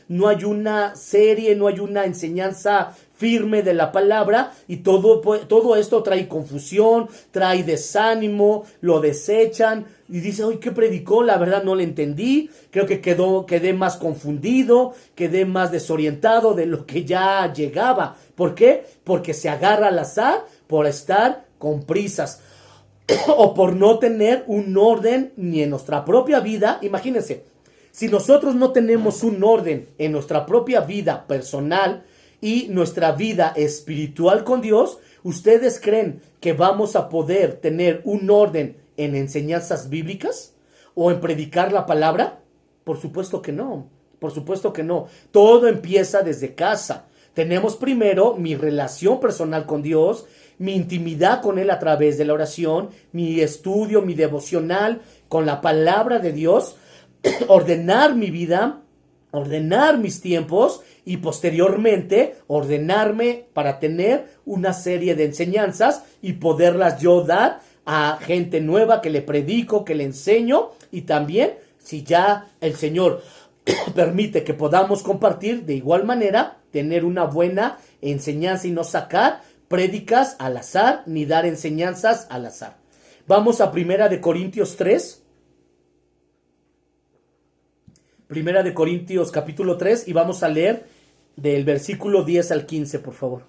[SPEAKER 1] no hay una serie, no hay una enseñanza firme de la palabra, y todo esto trae confusión, trae desánimo, lo desechan y dice, oye, ¿qué predicó? La verdad no le entendí, creo que quedé más confundido, quedé más desorientado de lo que ya llegaba. ¿Por qué? Porque se agarra al azar por estar con prisas o por no tener un orden ni en nuestra propia vida. Imagínense, si nosotros no tenemos un orden en nuestra propia vida personal y nuestra vida espiritual con Dios, ¿ustedes creen que vamos a poder tener un orden en enseñanzas bíblicas o en predicar la palabra? Por supuesto que no, por supuesto que no. Todo empieza desde casa. Tenemos primero mi relación personal con Dios, mi intimidad con Él a través de la oración, mi estudio, mi devocional con la palabra de Dios, ordenar mi vida, ordenar mis tiempos y posteriormente ordenarme para tener una serie de enseñanzas y poderlas yo dar a gente nueva que le predico, que le enseño, y también si ya el Señor permite que podamos compartir, de igual manera tener una buena enseñanza y no sacar prédicas al azar ni dar enseñanzas al azar. Vamos a Primera de Corintios 3. Primera de Corintios capítulo 3 y vamos a leer del versículo 10 al 15, por favor.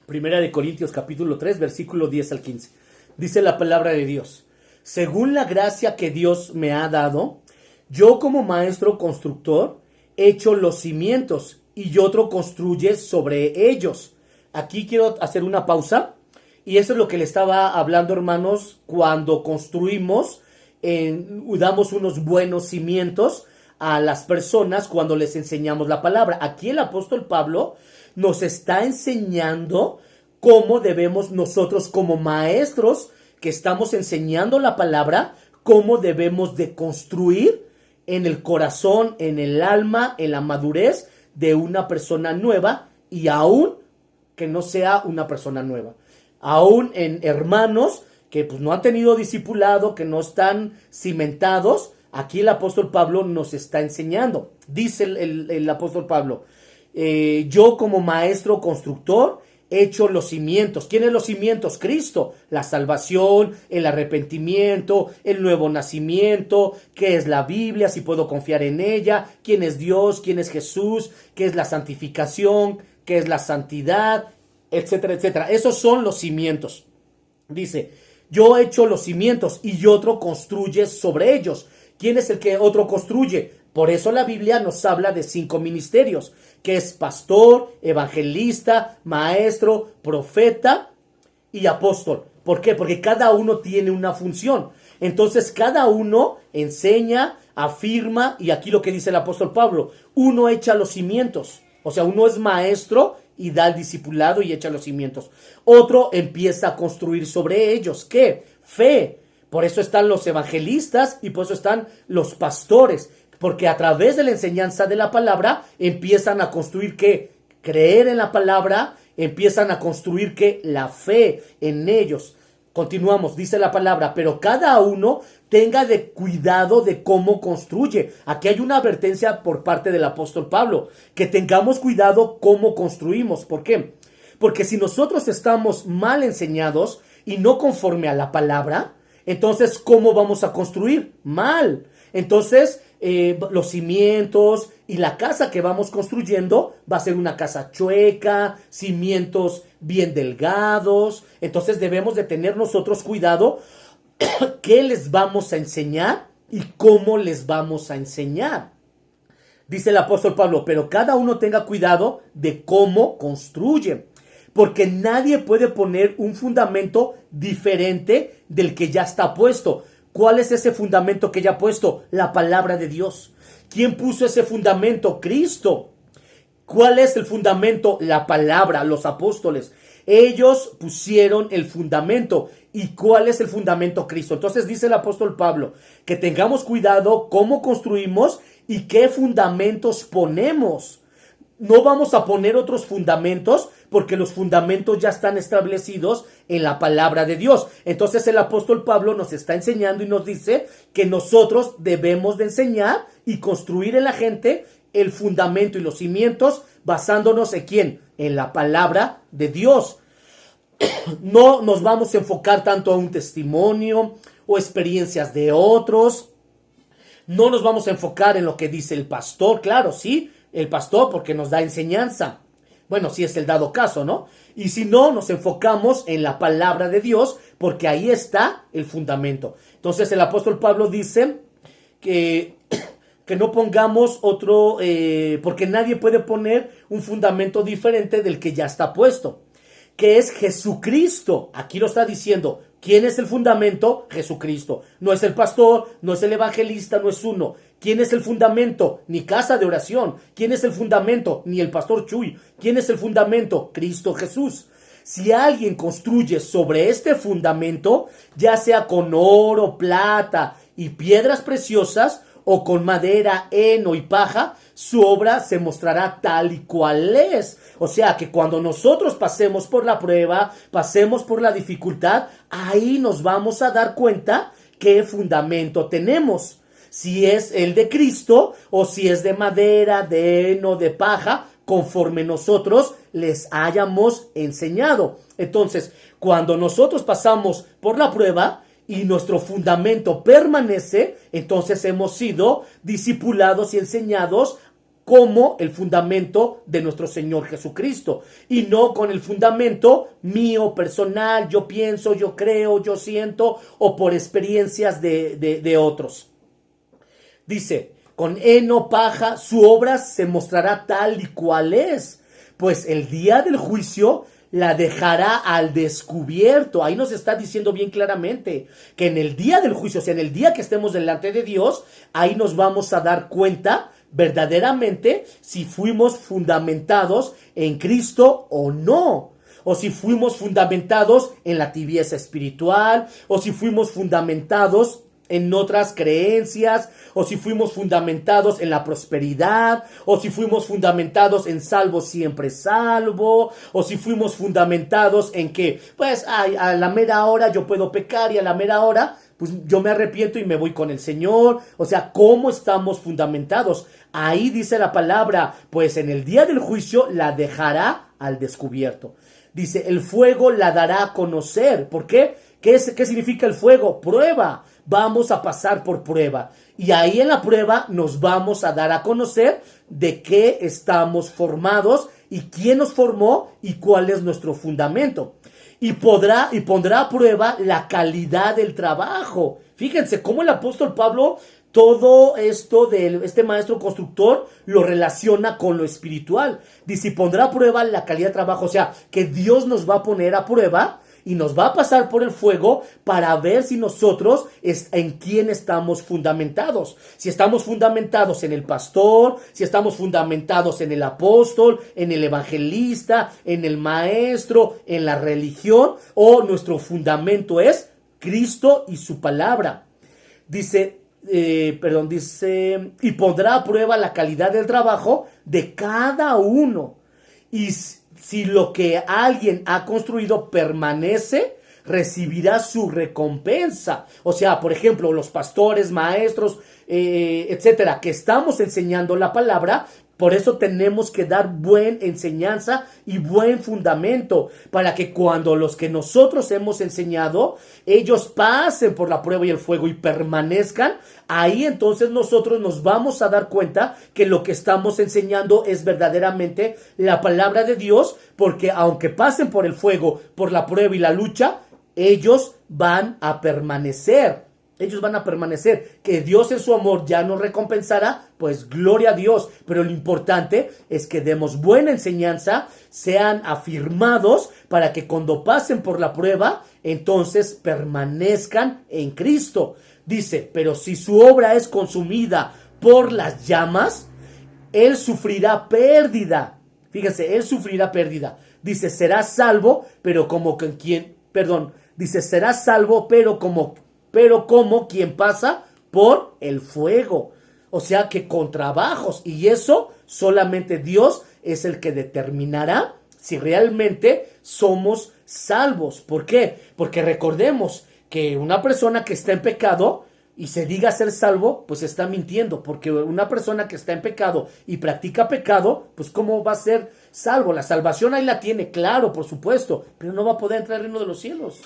[SPEAKER 1] Primera de Corintios capítulo 3, versículo 10 al 15. Dice la palabra de Dios: según la gracia que Dios me ha dado, yo como maestro constructor echo los cimientos y otro construye sobre ellos. Aquí quiero hacer una pausa, y eso es lo que le estaba hablando, hermanos, cuando construimos, damos unos buenos cimientos a las personas cuando les enseñamos la palabra. Aquí el apóstol Pablo nos está enseñando cómo debemos nosotros como maestros que estamos enseñando la palabra, cómo debemos de construir en el corazón, en el alma, en la madurez de una persona nueva, y aún que no sea una persona nueva. Aún en hermanos que pues no han tenido discipulado, que no están cimentados, aquí el apóstol Pablo nos está enseñando. Dice el apóstol Pablo: yo como maestro constructor hecho los cimientos. ¿Quiénes los cimientos? Cristo, la salvación, el arrepentimiento, el nuevo nacimiento, qué es la Biblia, si puedo confiar en ella, quién es Dios, quién es Jesús, qué es la santificación, qué es la santidad, etcétera, etcétera. Esos son los cimientos. Dice: yo echo los cimientos y otro construye sobre ellos. ¿Quién es el que otro construye? Por eso la Biblia nos habla de 5 ministerios, que es pastor, evangelista, maestro, profeta y apóstol. ¿Por qué? Porque cada uno tiene una función. Entonces cada uno enseña, afirma, y aquí lo que dice el apóstol Pablo: uno echa los cimientos. O sea, uno es maestro y da el discipulado y echa los cimientos. Otro empieza a construir sobre ellos. ¿Qué? Fe. Por eso están los evangelistas y por eso están los pastores. Porque a través de la enseñanza de la palabra empiezan a construir ¿qué? Creer en la palabra, empiezan a construir ¿qué? La fe en ellos. Continuamos, dice la palabra: pero cada uno tenga de cuidado de cómo construye. Aquí hay una advertencia por parte del apóstol Pablo, que tengamos cuidado cómo construimos. ¿Por qué? Porque si nosotros estamos mal enseñados y no conforme a la palabra, entonces ¿cómo vamos a construir? Mal. Entonces los cimientos y la casa que vamos construyendo va a ser una casa chueca, cimientos bien delgados. Entonces debemos de tener nosotros cuidado qué les vamos a enseñar y cómo les vamos a enseñar. Dice el apóstol Pablo: pero cada uno tenga cuidado de cómo construye, porque nadie puede poner un fundamento diferente del que ya está puesto. ¿Cuál es ese fundamento que ya ha puesto? La palabra de Dios. ¿Quién puso ese fundamento? Cristo. ¿Cuál es el fundamento? La palabra, los apóstoles. Ellos pusieron el fundamento. ¿Y cuál es el fundamento? Cristo. Entonces dice el apóstol Pablo que tengamos cuidado cómo construimos y qué fundamentos ponemos. No vamos a poner otros fundamentos porque los fundamentos ya están establecidos en la palabra de Dios. Entonces el apóstol Pablo nos está enseñando y nos dice que nosotros debemos de enseñar y construir en la gente el fundamento y los cimientos basándonos en ¿quién? En la palabra de Dios. No nos vamos a enfocar tanto a un testimonio o experiencias de otros. No nos vamos a enfocar en lo que dice el pastor, claro, sí, el pastor porque nos da enseñanza. Bueno, si es el dado caso, ¿no? Y si no, nos enfocamos en la palabra de Dios porque ahí está el fundamento. Entonces el apóstol Pablo dice que no pongamos otro, porque nadie puede poner un fundamento diferente del que ya está puesto, que es Jesucristo. Aquí lo está diciendo. ¿Quién es el fundamento? Jesucristo. No es el pastor, no es el evangelista, no es uno. ¿Quién es el fundamento? Ni casa de oración. ¿Quién es el fundamento? Ni el pastor Chuy. ¿Quién es el fundamento? Cristo Jesús. si alguien construye sobre este fundamento, ya sea con oro, plata y piedras preciosas, o con madera, heno y paja, su obra se mostrará tal y cual es. O sea que cuando nosotros pasemos por la prueba, pasemos por la dificultad, ahí nos vamos a dar cuenta qué fundamento tenemos. Si es el de Cristo o si es de madera, de heno, de paja, conforme nosotros les hayamos enseñado. Entonces, cuando nosotros pasamos por la prueba y nuestro fundamento permanece, entonces hemos sido discipulados y enseñados como el fundamento de nuestro Señor Jesucristo, y no con el fundamento mío, personal, yo pienso, yo creo, yo siento, o por experiencias de otros. Dice, con heno, paja, su obra se mostrará tal y cual es, pues el día del juicio la dejará al descubierto. Ahí nos está diciendo bien claramente que en el día del juicio, o sea, en el día que estemos delante de Dios, ahí nos vamos a dar cuenta verdaderamente si fuimos fundamentados en Cristo o no. O si fuimos fundamentados en la tibieza espiritual, o si fuimos fundamentados en otras creencias, o si fuimos fundamentados en la prosperidad, o si fuimos fundamentados en salvo siempre salvo, o si fuimos fundamentados en que, pues, a la mera hora yo puedo pecar y a la mera hora, pues yo me arrepiento y me voy con el Señor. O sea, ¿cómo estamos fundamentados? Ahí dice la palabra, pues en el día del juicio la dejará al descubierto. Dice, el fuego la dará a conocer. ¿Por qué? ¿Qué significa el fuego? Prueba. Vamos a pasar por prueba. Y ahí en la prueba nos vamos a dar a conocer de qué estamos formados y quién nos formó y cuál es nuestro fundamento. Y pondrá a prueba la calidad del trabajo. Fíjense cómo el apóstol Pablo todo esto de este maestro constructor lo relaciona con lo espiritual. Dice, y pondrá a prueba la calidad de trabajo. O sea, que Dios nos va a poner a prueba y nos va a pasar por el fuego para ver si nosotros en quién estamos fundamentados. Si estamos fundamentados en el pastor, si estamos fundamentados en el apóstol, en el evangelista, en el maestro, en la religión, o nuestro fundamento es Cristo y su palabra. Dice, y pondrá a prueba la calidad del trabajo de cada uno. Y si lo que alguien ha construido permanece, recibirá su recompensa. O sea, por ejemplo, los pastores, maestros, etcétera, que estamos enseñando la palabra, por eso tenemos que dar buena enseñanza y buen fundamento, para que cuando los que nosotros hemos enseñado, ellos pasen por la prueba y el fuego y permanezcan, ahí entonces nosotros nos vamos a dar cuenta que lo que estamos enseñando es verdaderamente la palabra de Dios, porque aunque pasen por el fuego, por la prueba y la lucha, ellos van a permanecer. Ellos van a permanecer. Que Dios en su amor ya nos recompensará, pues gloria a Dios. Pero lo importante es que demos buena enseñanza, sean afirmados para que cuando pasen por la prueba, entonces permanezcan en Cristo. Dice, pero si su obra es consumida por las llamas, él sufrirá pérdida. Fíjense, él sufrirá pérdida. Dice, será salvo, pero como será salvo, pero como quien pasa por el fuego. O sea que con trabajos. Y eso solamente Dios es el que determinará si realmente somos salvos. ¿Por qué? Porque recordemos que una persona que está en pecado y se diga ser salvo, pues está mintiendo. Porque una persona que está en pecado y practica pecado, pues ¿cómo va a ser salvo? La salvación ahí la tiene, claro, por supuesto, pero no va a poder entrar al reino de los cielos.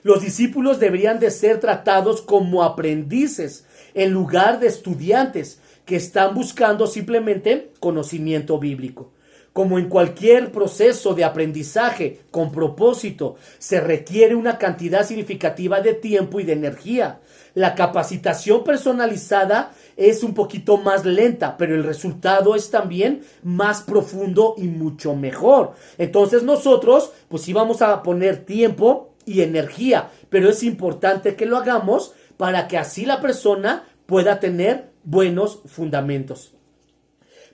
[SPEAKER 1] Los discípulos deberían de ser tratados como aprendices en lugar de estudiantes que están buscando simplemente conocimiento bíblico. Como en cualquier proceso de aprendizaje con propósito, se requiere una cantidad significativa de tiempo y de energía. La capacitación personalizada es un poquito más lenta, pero el resultado es también más profundo y mucho mejor. Entonces nosotros, pues sí vamos a poner tiempo y energía, pero es importante que lo hagamos para que así la persona pueda tener buenos fundamentos.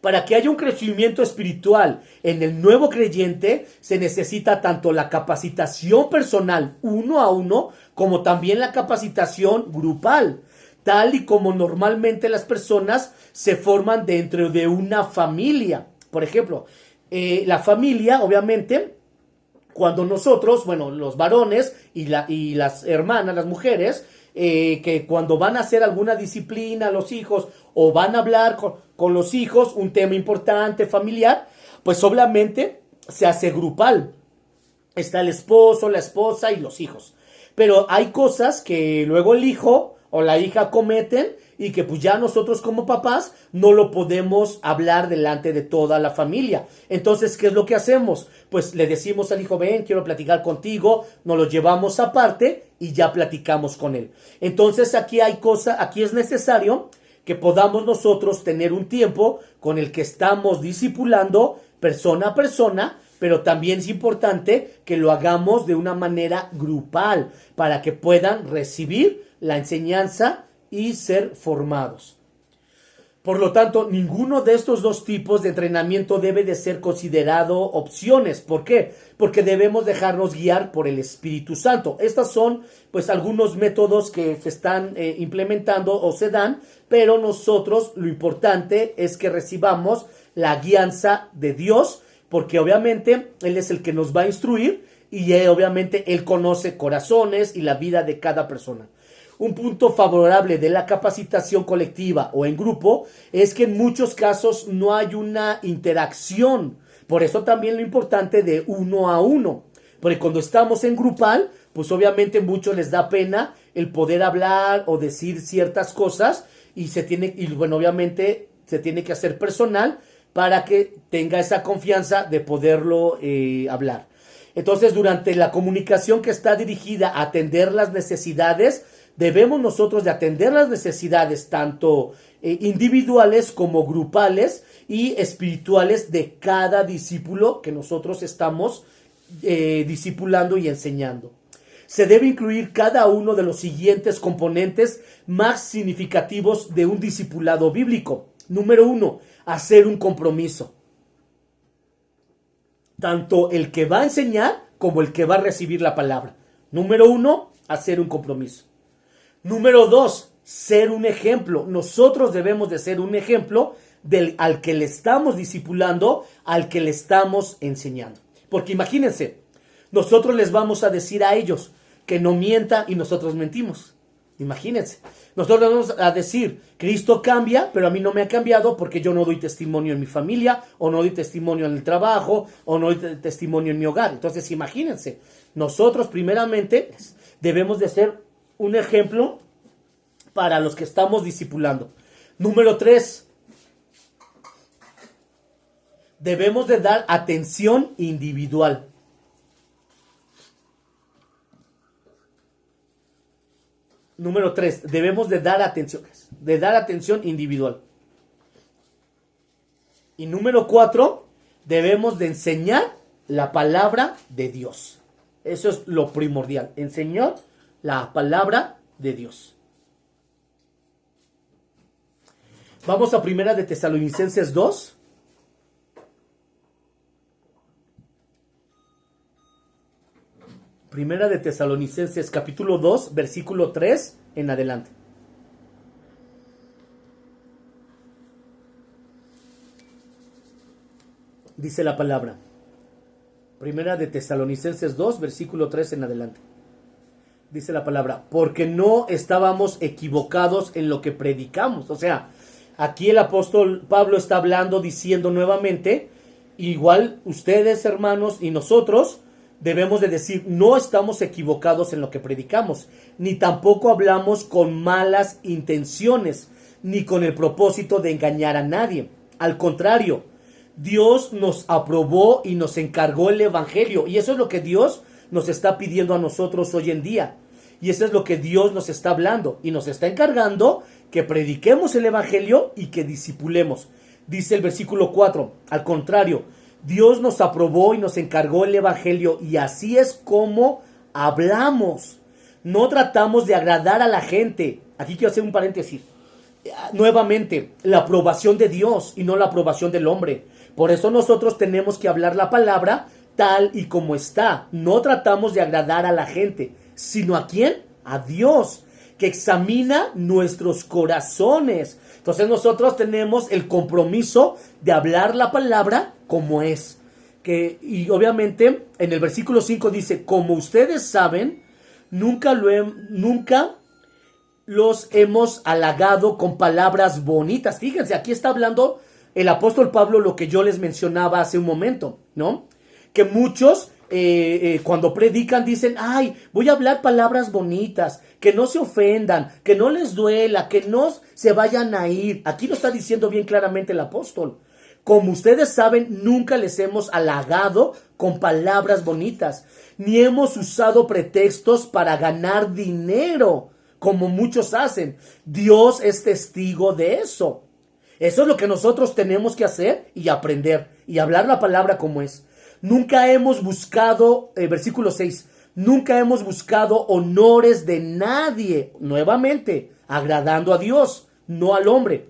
[SPEAKER 1] Para que haya un crecimiento espiritual en el nuevo creyente, se necesita tanto la capacitación personal uno a uno, como también la capacitación grupal, tal y como normalmente las personas se forman dentro de una familia. Por ejemplo, la familia, obviamente, cuando nosotros, bueno, los varones y las hermanas, las mujeres, que cuando van a hacer alguna disciplina a los hijos o van a hablar con los hijos, un tema importante, familiar, pues obviamente se hace grupal. Está el esposo, la esposa y los hijos. Pero hay cosas que luego el hijo o la hija cometen y que pues ya nosotros como papás no lo podemos hablar delante de toda la familia. Entonces, ¿qué es lo que hacemos? Pues le decimos al hijo, ven, quiero platicar contigo, nos lo llevamos aparte y ya platicamos con él. Entonces, aquí es necesario que podamos nosotros tener un tiempo con el que estamos discipulando persona a persona, pero también es importante que lo hagamos de una manera grupal para que puedan recibir la enseñanza y ser formados. Por lo tanto, ninguno de estos dos tipos de entrenamiento debe de ser considerado opciones. ¿Por qué? Porque debemos dejarnos guiar por el Espíritu Santo. Estos son, pues, algunos métodos que se están implementando o se dan, pero nosotros lo importante es que recibamos la guianza de Dios, porque obviamente Él es el que nos va a instruir y obviamente Él conoce corazones y la vida de cada persona. Un punto favorable de la capacitación colectiva o en grupo es que en muchos casos no hay una interacción. Por eso también lo importante de uno a uno. Porque cuando estamos en grupal, pues obviamente muchos les da pena el poder hablar o decir ciertas cosas y obviamente se tiene que hacer personal para que tenga esa confianza de poderlo hablar. Entonces, durante la comunicación que está dirigida a atender las necesidades, debemos nosotros de atender las necesidades tanto individuales como grupales y espirituales de cada discípulo que nosotros estamos discipulando y enseñando. Se debe incluir cada uno de los siguientes componentes más significativos de un discipulado bíblico. Número 1, hacer un compromiso. Tanto el que va a enseñar como el que va a recibir la palabra. Número 1, hacer un compromiso. Número 2, ser un ejemplo. Nosotros debemos de ser un ejemplo al que le estamos discipulando, al que le estamos enseñando. Porque imagínense, nosotros les vamos a decir a ellos que no mienta y nosotros mentimos. Imagínense, nosotros vamos a decir, Cristo cambia, pero a mí no me ha cambiado porque yo no doy testimonio en mi familia, o no doy testimonio en el trabajo, o no doy testimonio en mi hogar. Entonces imagínense, nosotros primeramente debemos de ser un ejemplo para los que estamos discipulando. Número 3, debemos de dar atención individual. Número 3, debemos de dar atención individual. Y número 4, debemos de enseñar la palabra de Dios. Eso es lo primordial, enseñar la palabra de Dios. Vamos a Primera de Tesalonicenses 2. Primera de Tesalonicenses capítulo 2, versículo 3 en adelante. Dice la palabra. Primera de Tesalonicenses 2, versículo 3 en adelante. Dice la palabra, porque no estábamos equivocados en lo que predicamos. O sea, aquí el apóstol Pablo está hablando, diciendo nuevamente, igual ustedes, hermanos, y nosotros debemos de decir, no estamos equivocados en lo que predicamos, ni tampoco hablamos con malas intenciones, ni con el propósito de engañar a nadie. Al contrario, Dios nos aprobó y nos encargó el evangelio, y eso es lo que Dios nos está pidiendo a nosotros hoy en día. Y eso es lo que Dios nos está hablando y nos está encargando, que prediquemos el evangelio y que discipulemos. Dice el versículo 4, al contrario, Dios nos aprobó y nos encargó el evangelio y así es como hablamos. No tratamos de agradar a la gente. Aquí quiero hacer un paréntesis. nuevamente, la aprobación de Dios y no la aprobación del hombre. Por eso nosotros tenemos que hablar la palabra tal y como está. No tratamos de agradar a la gente, sino ¿a quién? A Dios, que examina nuestros corazones. Entonces nosotros tenemos el compromiso de hablar la palabra como es. Y obviamente en el versículo 5 dice, como ustedes saben, nunca los hemos halagado con palabras bonitas. Fíjense, aquí está hablando el apóstol Pablo lo que yo les mencionaba hace un momento, ¿no? Que muchos cuando predican dicen, ay, voy a hablar palabras bonitas, que no se ofendan, que no les duela, que no se vayan a ir. Aquí lo está diciendo bien claramente el apóstol. Como ustedes saben, nunca les hemos halagado con palabras bonitas, ni hemos usado pretextos para ganar dinero, como muchos hacen. Dios es testigo de eso. Eso es lo que nosotros tenemos que hacer y aprender y hablar la palabra como es. Nunca hemos buscado, versículo 6, nunca hemos buscado honores de nadie, nuevamente, agradando a Dios, no al hombre,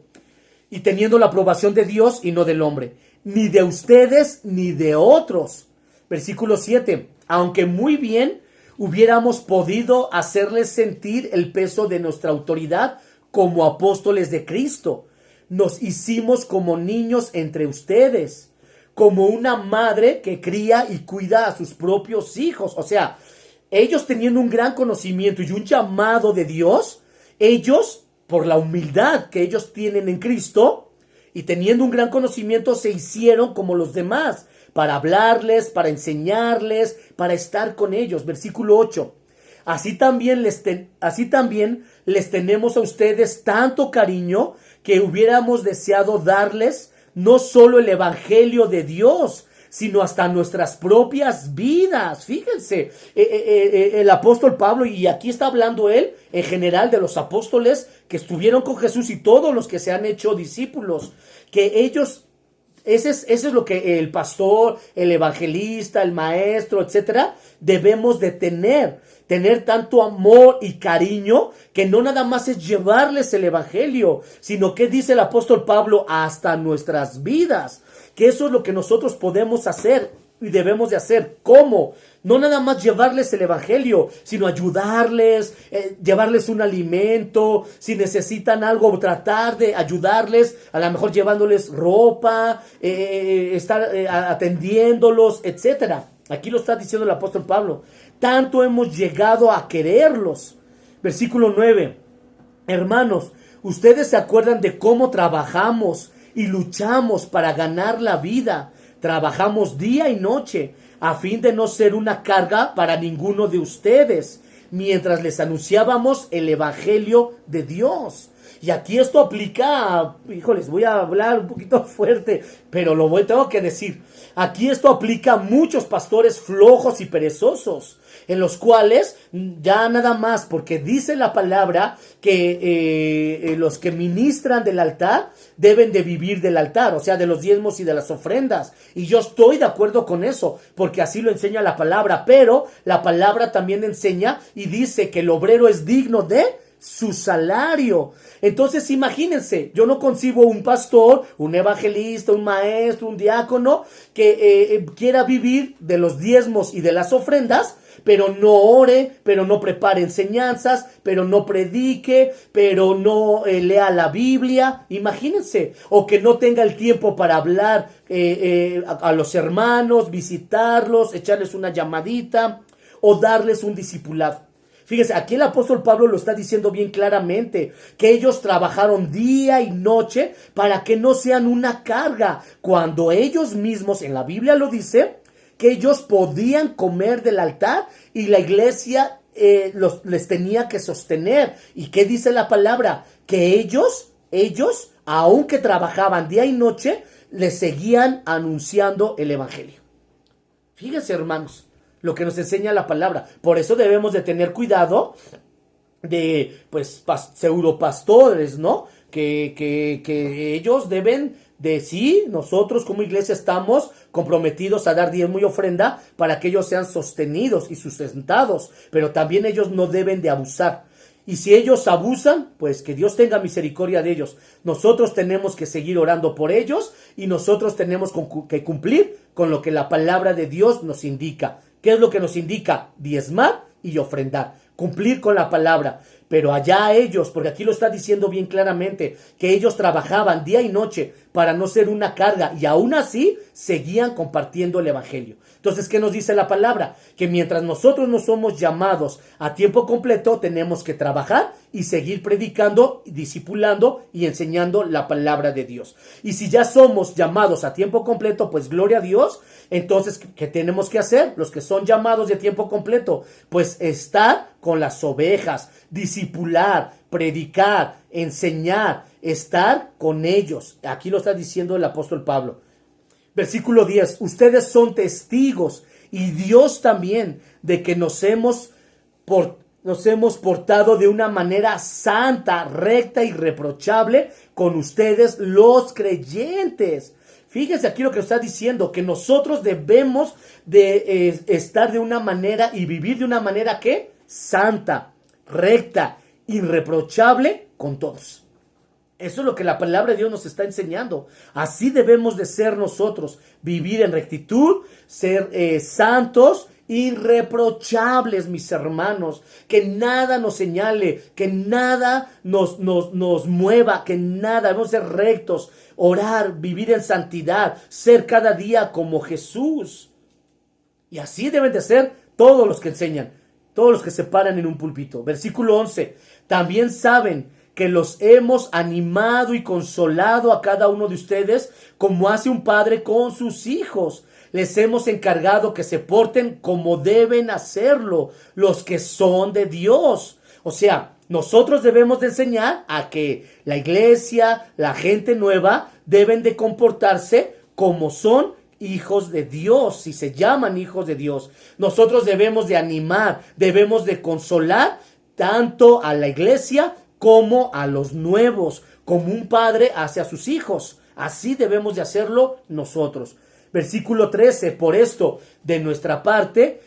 [SPEAKER 1] y teniendo la aprobación de Dios y no del hombre, ni de ustedes ni de otros. Versículo 7, aunque muy bien hubiéramos podido hacerles sentir el peso de nuestra autoridad como apóstoles de Cristo, nos hicimos como niños entre ustedes, como una madre que cría y cuida a sus propios hijos. O sea, ellos teniendo un gran conocimiento y un llamado de Dios, ellos, por la humildad que ellos tienen en Cristo, y teniendo un gran conocimiento, se hicieron como los demás, para hablarles, para enseñarles, para estar con ellos. Versículo 8. Así también les tenemos a ustedes tanto cariño que hubiéramos deseado darles no solo el evangelio de Dios, sino hasta nuestras propias vidas. Fíjense, el apóstol Pablo, y aquí está hablando él en general de los apóstoles que estuvieron con Jesús y todos los que se han hecho discípulos, que ellos, eso es lo que el pastor, el evangelista, el maestro, etcétera, debemos de tener tanto amor y cariño, que no nada más es llevarles el evangelio, sino que dice el apóstol Pablo, hasta nuestras vidas, que eso es lo que nosotros podemos hacer y debemos de hacer. ¿Cómo? No nada más llevarles el evangelio, sino ayudarles, llevarles un alimento, si necesitan algo, tratar de ayudarles, a lo mejor llevándoles ropa, estar atendiéndolos, etcétera. Aquí lo está diciendo el apóstol Pablo. Tanto hemos llegado a quererlos. Versículo 9. Hermanos, ustedes se acuerdan de cómo trabajamos y luchamos para ganar la vida. Trabajamos día y noche a fin de no ser una carga para ninguno de ustedes, mientras les anunciábamos el evangelio de Dios. Y aquí esto aplica, híjoles, voy a hablar un poquito fuerte, pero tengo que decir. Aquí esto aplica a muchos pastores flojos y perezosos, en los cuales ya nada más, porque dice la palabra que los que ministran del altar deben de vivir del altar, o sea, de los diezmos y de las ofrendas. Y yo estoy de acuerdo con eso, porque así lo enseña la palabra, pero la palabra también enseña y dice que el obrero es digno de su salario. Entonces imagínense, yo no concibo un pastor, un evangelista, un maestro, un diácono que quiera vivir de los diezmos y de las ofrendas, pero no ore, pero no prepare enseñanzas, pero no predique, pero no lea la Biblia. Imagínense, o que no tenga el tiempo para hablar a los hermanos, visitarlos, echarles una llamadita o darles un discipulado. Fíjense, aquí el apóstol Pablo lo está diciendo bien claramente, que ellos trabajaron día y noche para que no sean una carga, cuando ellos mismos, en la Biblia lo dice, que ellos podían comer del altar y la iglesia les tenía que sostener. ¿Y qué dice la palabra? Que ellos, aunque trabajaban día y noche, les seguían anunciando el evangelio. Fíjense, hermanos, lo que nos enseña la palabra. Por eso debemos de tener cuidado de, pseudopastores, ¿no? Que ellos deben de, sí, nosotros como iglesia estamos comprometidos a dar diezmo y ofrenda para que ellos sean sostenidos y sustentados, pero también ellos no deben de abusar. Y si ellos abusan, pues que Dios tenga misericordia de ellos. Nosotros tenemos que seguir orando por ellos y nosotros tenemos que cumplir con lo que la palabra de Dios nos indica. ¿Qué es lo que nos indica? Diezmar y ofrendar. Cumplir con la palabra. Pero allá ellos, porque aquí lo está diciendo bien claramente, que ellos trabajaban día y noche para no ser una carga y aún así seguían compartiendo el evangelio. Entonces, ¿qué nos dice la palabra? Que mientras nosotros no somos llamados a tiempo completo, tenemos que trabajar y seguir predicando, discipulando y enseñando la palabra de Dios. Y si ya somos llamados a tiempo completo, pues gloria a Dios. Entonces, ¿qué tenemos que hacer? Los que son llamados de tiempo completo, pues estar con las ovejas, discipular, predicar, enseñar, estar con ellos. Aquí lo está diciendo el apóstol Pablo. Versículo 10, ustedes son testigos y Dios también de que nos hemos portado de una manera santa, recta y irreprochable con ustedes los creyentes. Fíjense aquí lo que está diciendo, que nosotros debemos de estar de una manera y vivir de una manera ¿qué? Santa, recta, irreprochable con todos. Eso es lo que la palabra de Dios nos está enseñando. Así debemos de ser nosotros, vivir en rectitud, ser santos, irreprochables, mis hermanos, que nada nos señale, que nada nos mueva, que nada, debemos ser rectos, orar, vivir en santidad, ser cada día como Jesús. Y así deben de ser todos los que enseñan, todos los que se paran en un púlpito. Versículo 11, también saben que los hemos animado y consolado a cada uno de ustedes como hace un padre con sus hijos. Les hemos encargado que se porten como deben hacerlo los que son de Dios. O sea, nosotros debemos de enseñar a que la iglesia, la gente nueva, deben de comportarse como son hijos de Dios, si se llaman hijos de Dios. Nosotros debemos de animar, debemos de consolar tanto a la iglesia como a los nuevos, como un padre hace a sus hijos. Así debemos de hacerlo nosotros. Versículo 13, por esto, de nuestra parte,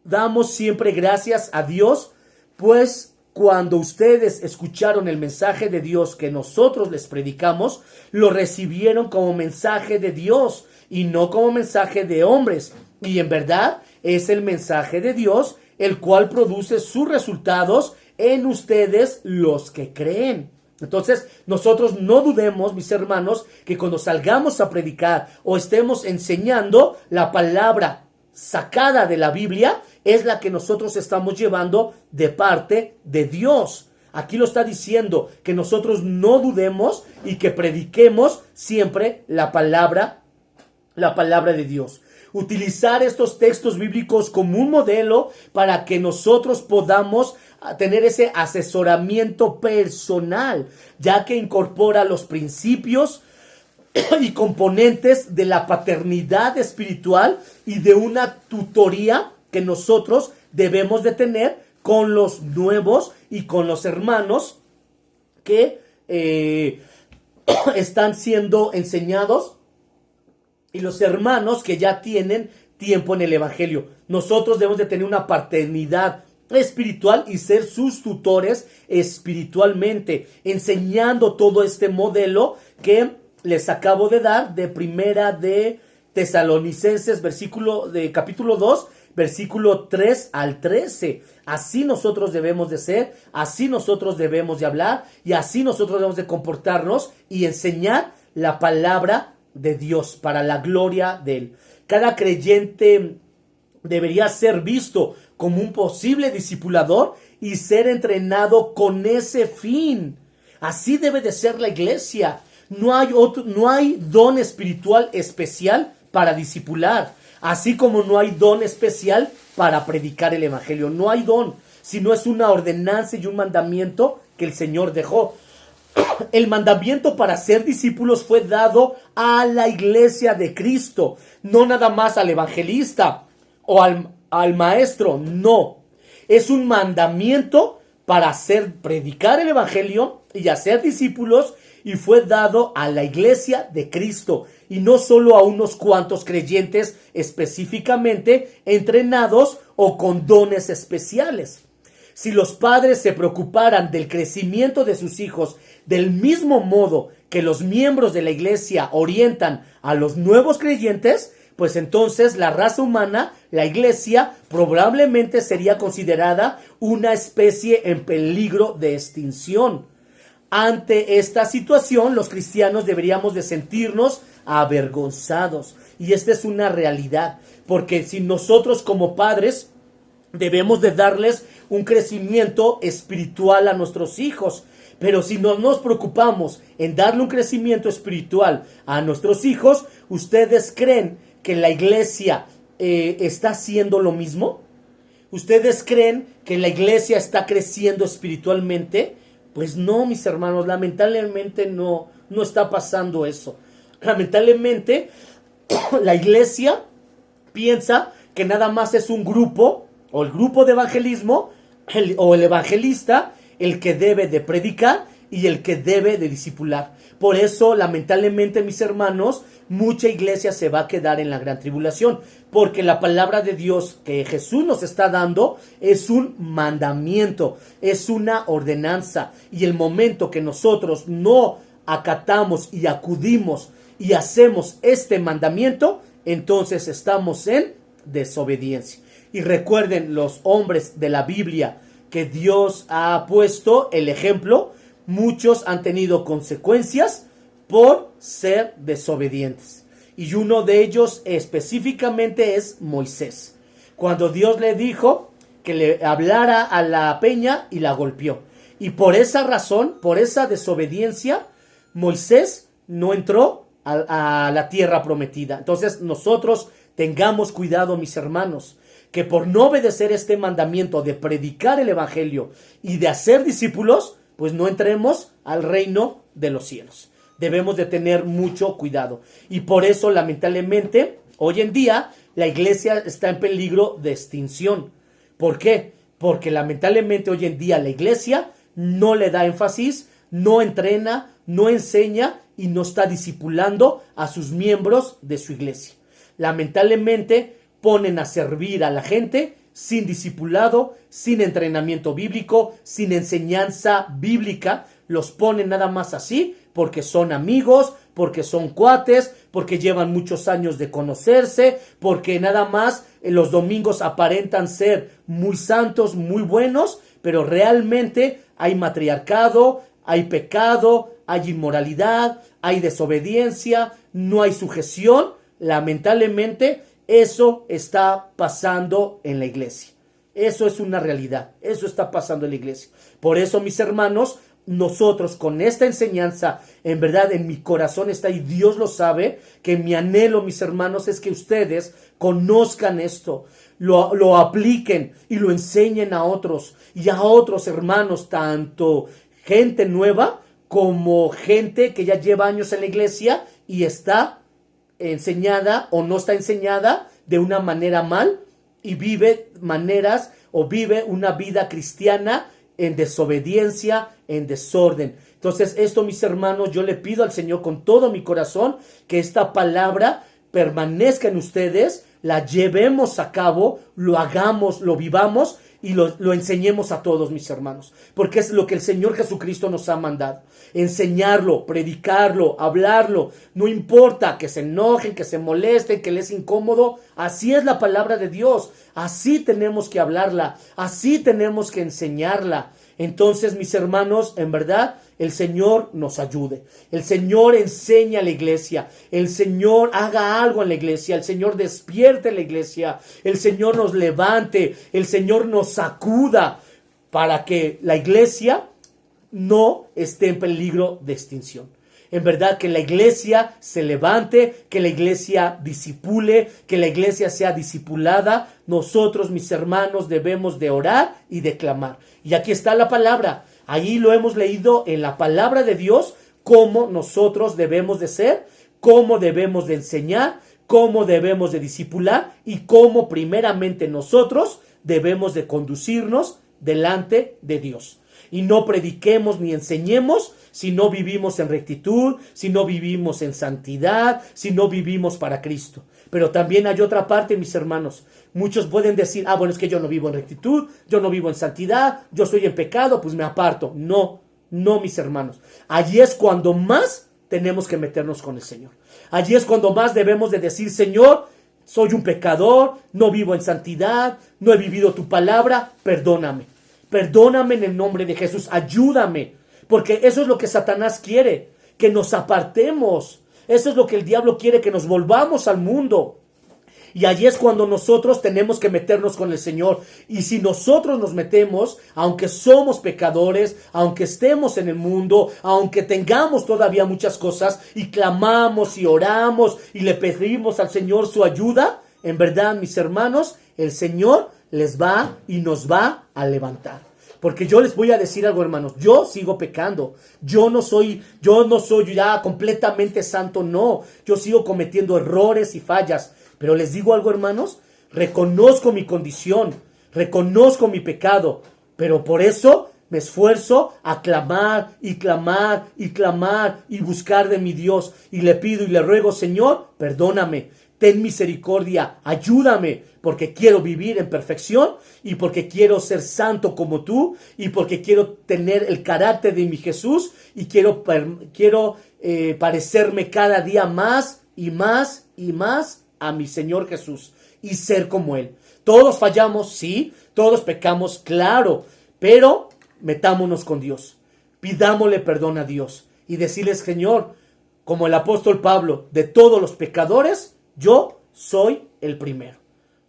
[SPEAKER 1] damos siempre gracias a Dios, pues cuando ustedes escucharon el mensaje de Dios que nosotros les predicamos, lo recibieron como mensaje de Dios y no como mensaje de hombres. Y en verdad es el mensaje de Dios, el cual produce sus resultados en ustedes los que creen. Entonces, nosotros no dudemos, mis hermanos, que cuando salgamos a predicar o estemos enseñando, la palabra sacada de la Biblia es la que nosotros estamos llevando de parte de Dios. Aquí lo está diciendo, que nosotros no dudemos y que prediquemos siempre la palabra de Dios. Utilizar estos textos bíblicos como un modelo para que nosotros podamos tener ese asesoramiento personal, ya que incorpora los principios y componentes de la paternidad espiritual y de una tutoría que nosotros debemos de tener con los nuevos y con los hermanos que están siendo enseñados y los hermanos que ya tienen tiempo en el evangelio. Nosotros debemos de tener una paternidad espiritual y ser sus tutores espiritualmente, enseñando todo este modelo que les acabo de dar de primera de Tesalonicenses, capítulo 2, versículo 3 al 13. Así nosotros debemos de ser, así nosotros debemos de hablar y así nosotros debemos de comportarnos y enseñar la palabra de Dios para la gloria de Él. Cada creyente debería ser visto como un posible discipulador y ser entrenado con ese fin. Así debe de ser la iglesia. No hay don espiritual especial para discipular, así como no hay don especial para predicar el evangelio. No hay don, sino es una ordenanza y un mandamiento que el Señor dejó. El mandamiento para ser discípulos fue dado a la iglesia de Cristo, no nada más al evangelista o al maestro, no. Es un mandamiento para predicar el evangelio y hacer discípulos, y fue dado a la iglesia de Cristo y no solo a unos cuantos creyentes específicamente entrenados o con dones especiales. Si los padres se preocuparan del crecimiento de sus hijos del mismo modo que los miembros de la iglesia orientan a los nuevos creyentes, pues entonces la raza humana, la iglesia, probablemente sería considerada una especie en peligro de extinción. Ante esta situación, los cristianos deberíamos de sentirnos avergonzados. Y esta es una realidad, porque si nosotros como padres debemos de darles un crecimiento espiritual a nuestros hijos, pero si no nos preocupamos en darle un crecimiento espiritual a nuestros hijos, ¿ustedes creen que la iglesia está haciendo lo mismo? ¿Ustedes creen que la iglesia está creciendo espiritualmente? Pues no, mis hermanos, lamentablemente no está pasando eso. Lamentablemente, la iglesia piensa que nada más es un grupo, o el grupo de evangelismo, o el evangelista, el que debe de predicar y el que debe de discipular. Por eso, lamentablemente, mis hermanos, mucha iglesia se va a quedar en la gran tribulación, porque la palabra de Dios que Jesús nos está dando es un mandamiento, es una ordenanza, y el momento que nosotros no acatamos y acudimos y hacemos este mandamiento, entonces estamos en desobediencia. Y recuerden, los hombres de la Biblia que Dios ha puesto el ejemplo, muchos han tenido consecuencias por ser desobedientes. Y uno de ellos específicamente es Moisés. Cuando Dios le dijo que le hablara a la peña y la golpeó. Y por esa razón, por esa desobediencia, Moisés no entró a la tierra prometida. Entonces nosotros tengamos cuidado, mis hermanos, que por no obedecer este mandamiento de predicar el evangelio y de hacer discípulos, pues no entremos al reino de los cielos. Debemos de tener mucho cuidado. Y por eso, lamentablemente, hoy en día, la iglesia está en peligro de extinción. ¿Por qué? Porque lamentablemente hoy en día la iglesia no le da énfasis, no entrena, no enseña y no está discipulando a sus miembros de su iglesia. Lamentablemente ponen a servir a la gente sin discipulado, sin entrenamiento bíblico, sin enseñanza bíblica. Los ponen nada más así porque son amigos, porque son cuates, porque llevan muchos años de conocerse, porque nada más los domingos aparentan ser muy santos, muy buenos, pero realmente hay matriarcado, hay pecado, hay inmoralidad, hay desobediencia, no hay sujeción. Lamentablemente, eso está pasando en la iglesia. Eso es una realidad. Eso está pasando en la iglesia. Por eso, mis hermanos, nosotros con esta enseñanza, en verdad en mi corazón está, y Dios lo sabe, que mi anhelo, mis hermanos, es que ustedes conozcan esto, lo apliquen y lo enseñen a otros y a otros hermanos, tanto gente nueva como gente que ya lleva años en la iglesia y está enseñada o no está enseñada de una manera mal y vive una vida cristiana en desobediencia, en desorden. Entonces, esto, mis hermanos, yo le pido al Señor con todo mi corazón que esta palabra permanezca en ustedes, la llevemos a cabo, lo hagamos, lo vivamos y lo enseñemos a todos, mis hermanos, porque es lo que el Señor Jesucristo nos ha mandado. Enseñarlo, predicarlo, hablarlo, no importa que se enojen, que se molesten, que les es incómodo, así es la palabra de Dios, así tenemos que hablarla, así tenemos que enseñarla. Entonces, mis hermanos, en verdad, el Señor nos ayude. El Señor enseñe a la iglesia. El Señor haga algo en la iglesia. El Señor despierte la iglesia. El Señor nos levante. El Señor nos sacuda para que la iglesia no esté en peligro de extinción. En verdad, que la iglesia se levante, que la iglesia disipule, que la iglesia sea discipulada. Nosotros, mis hermanos, debemos de orar y de clamar. Y aquí está la palabra. Ahí lo hemos leído en la palabra de Dios, cómo nosotros debemos de ser, cómo debemos de enseñar, cómo debemos de discipular y cómo primeramente nosotros debemos de conducirnos delante de Dios. Y no prediquemos ni enseñemos si no vivimos en rectitud, si no vivimos en santidad, si no vivimos para Cristo. Pero también hay otra parte, mis hermanos. Muchos pueden decir, bueno, es que yo no vivo en rectitud, yo no vivo en santidad, yo estoy en pecado, pues me aparto. No, no, mis hermanos. Allí es cuando más tenemos que meternos con el Señor. Allí es cuando más debemos de decir, Señor, soy un pecador, no vivo en santidad, no he vivido tu palabra, perdóname. Perdóname en el nombre de Jesús, ayúdame. Porque eso es lo que Satanás quiere, que nos apartemos. Eso es lo que el diablo quiere, que nos volvamos al mundo. Y allí es cuando nosotros tenemos que meternos con el Señor. Y si nosotros nos metemos, aunque somos pecadores, aunque estemos en el mundo, aunque tengamos todavía muchas cosas, y clamamos y oramos y le pedimos al Señor su ayuda, en verdad, mis hermanos, el Señor les va y nos va a levantar. Porque yo les voy a decir algo, hermanos, yo sigo pecando, yo no soy ya completamente santo, no, yo sigo cometiendo errores y fallas, pero les digo algo, hermanos, reconozco mi condición, reconozco mi pecado, pero por eso me esfuerzo a clamar y clamar y clamar y buscar de mi Dios, y le pido y le ruego, Señor, perdóname, ten misericordia, ayúdame, porque quiero vivir en perfección y porque quiero ser santo como tú y porque quiero tener el carácter de mi Jesús y quiero parecerme cada día más y más y más a mi Señor Jesús y ser como Él. Todos fallamos, sí, todos pecamos, claro, pero metámonos con Dios, pidámosle perdón a Dios y decirle, Señor, como el apóstol Pablo, de todos los pecadores, yo soy el primero.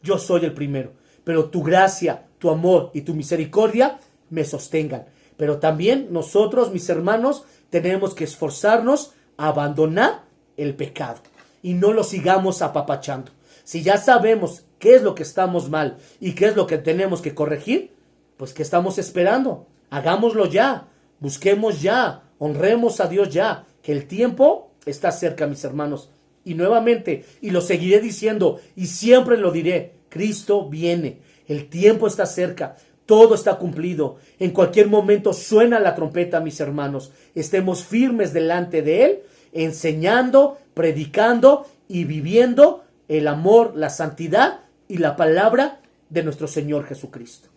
[SPEAKER 1] Yo soy el primero. Pero tu gracia, tu amor y tu misericordia me sostengan. Pero también nosotros, mis hermanos, tenemos que esforzarnos a abandonar el pecado. Y no lo sigamos apapachando. Si ya sabemos qué es lo que estamos mal y qué es lo que tenemos que corregir, pues ¿qué estamos esperando? Hagámoslo ya. Busquemos ya. Honremos a Dios ya. Que el tiempo está cerca, mis hermanos. Y nuevamente, y lo seguiré diciendo, y siempre lo diré, Cristo viene, el tiempo está cerca, todo está cumplido, en cualquier momento suena la trompeta, mis hermanos, estemos firmes delante de Él, enseñando, predicando y viviendo el amor, la santidad y la palabra de nuestro Señor Jesucristo.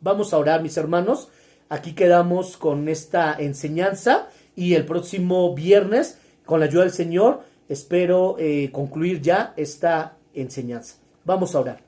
[SPEAKER 1] Vamos a orar, mis hermanos, aquí quedamos con esta enseñanza y el próximo viernes, con la ayuda del Señor, espero concluir ya esta enseñanza. Vamos a orar.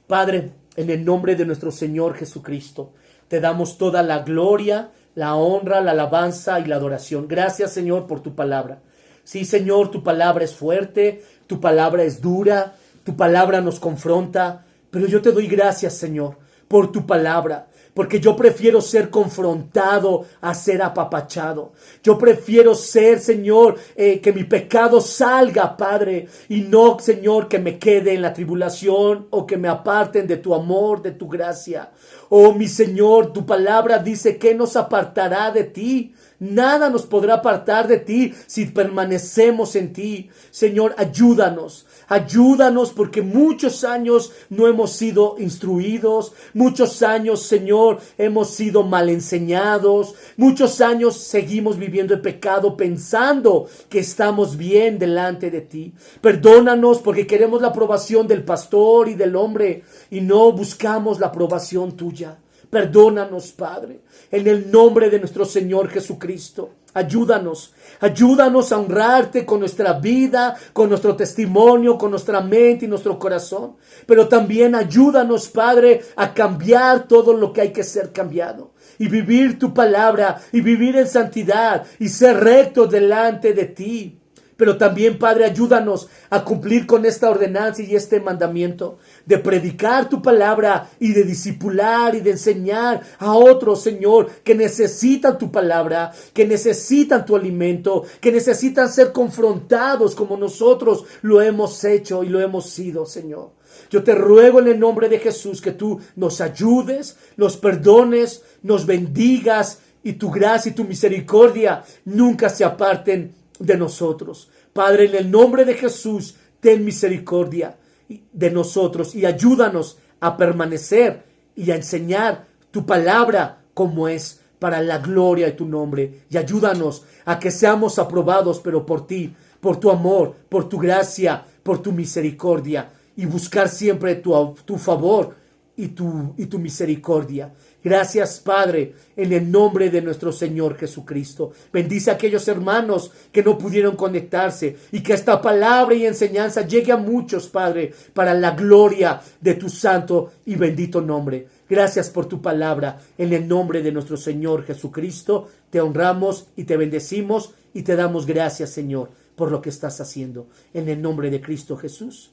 [SPEAKER 1] Padre, en el nombre de nuestro Señor Jesucristo, te damos toda la gloria, la honra, la alabanza y la adoración. Gracias, Señor, por tu palabra. Sí, Señor, tu palabra es fuerte, tu palabra es dura, tu palabra nos confronta, pero yo te doy gracias, Señor, por tu palabra. Porque yo prefiero ser confrontado a ser apapachado. Yo prefiero ser, Señor, que mi pecado salga, Padre, y no, Señor, que me quede en la tribulación o que me aparten de tu amor, de tu gracia. Oh, mi Señor, tu palabra dice que nos apartará de ti. Nada nos podrá apartar de ti si permanecemos en ti. Señor, ayúdanos. Ayúdanos porque muchos años no hemos sido instruidos. Muchos años, Señor, hemos sido mal enseñados. Muchos años seguimos viviendo en pecado pensando que estamos bien delante de ti. Perdónanos porque queremos la aprobación del pastor y del hombre y no buscamos la aprobación tuya. Perdónanos, Padre, en el nombre de nuestro Señor Jesucristo. Ayúdanos a honrarte con nuestra vida, con nuestro testimonio, con nuestra mente y nuestro corazón. Pero también ayúdanos, Padre, a cambiar todo lo que hay que ser cambiado. Y vivir tu palabra, y vivir en santidad, y ser rectos delante de ti. Pero también, Padre, ayúdanos a cumplir con esta ordenanza y este mandamiento de predicar tu palabra y de discipular y de enseñar a otros, Señor, que necesitan tu palabra, que necesitan tu alimento, que necesitan ser confrontados como nosotros lo hemos hecho y lo hemos sido, Señor. Yo te ruego en el nombre de Jesús que tú nos ayudes, nos perdones, nos bendigas y tu gracia y tu misericordia nunca se aparten de nosotros. Padre, en el nombre de Jesús, ten misericordia de nosotros y ayúdanos a permanecer y a enseñar tu palabra como es, para la gloria de tu nombre. Y ayúdanos a que seamos aprobados, pero por ti, por tu amor, por tu gracia, por tu misericordia, y buscar siempre tu favor y tu misericordia. Gracias, Padre, en el nombre de nuestro Señor Jesucristo. Bendice a aquellos hermanos que no pudieron conectarse y que esta palabra y enseñanza llegue a muchos, Padre, para la gloria de tu santo y bendito nombre. Gracias por tu palabra. En el nombre de nuestro Señor Jesucristo, te honramos y te bendecimos y te damos gracias, Señor, por lo que estás haciendo. En el nombre de Cristo Jesús.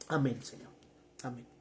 [SPEAKER 1] Amén, Señor. Amén.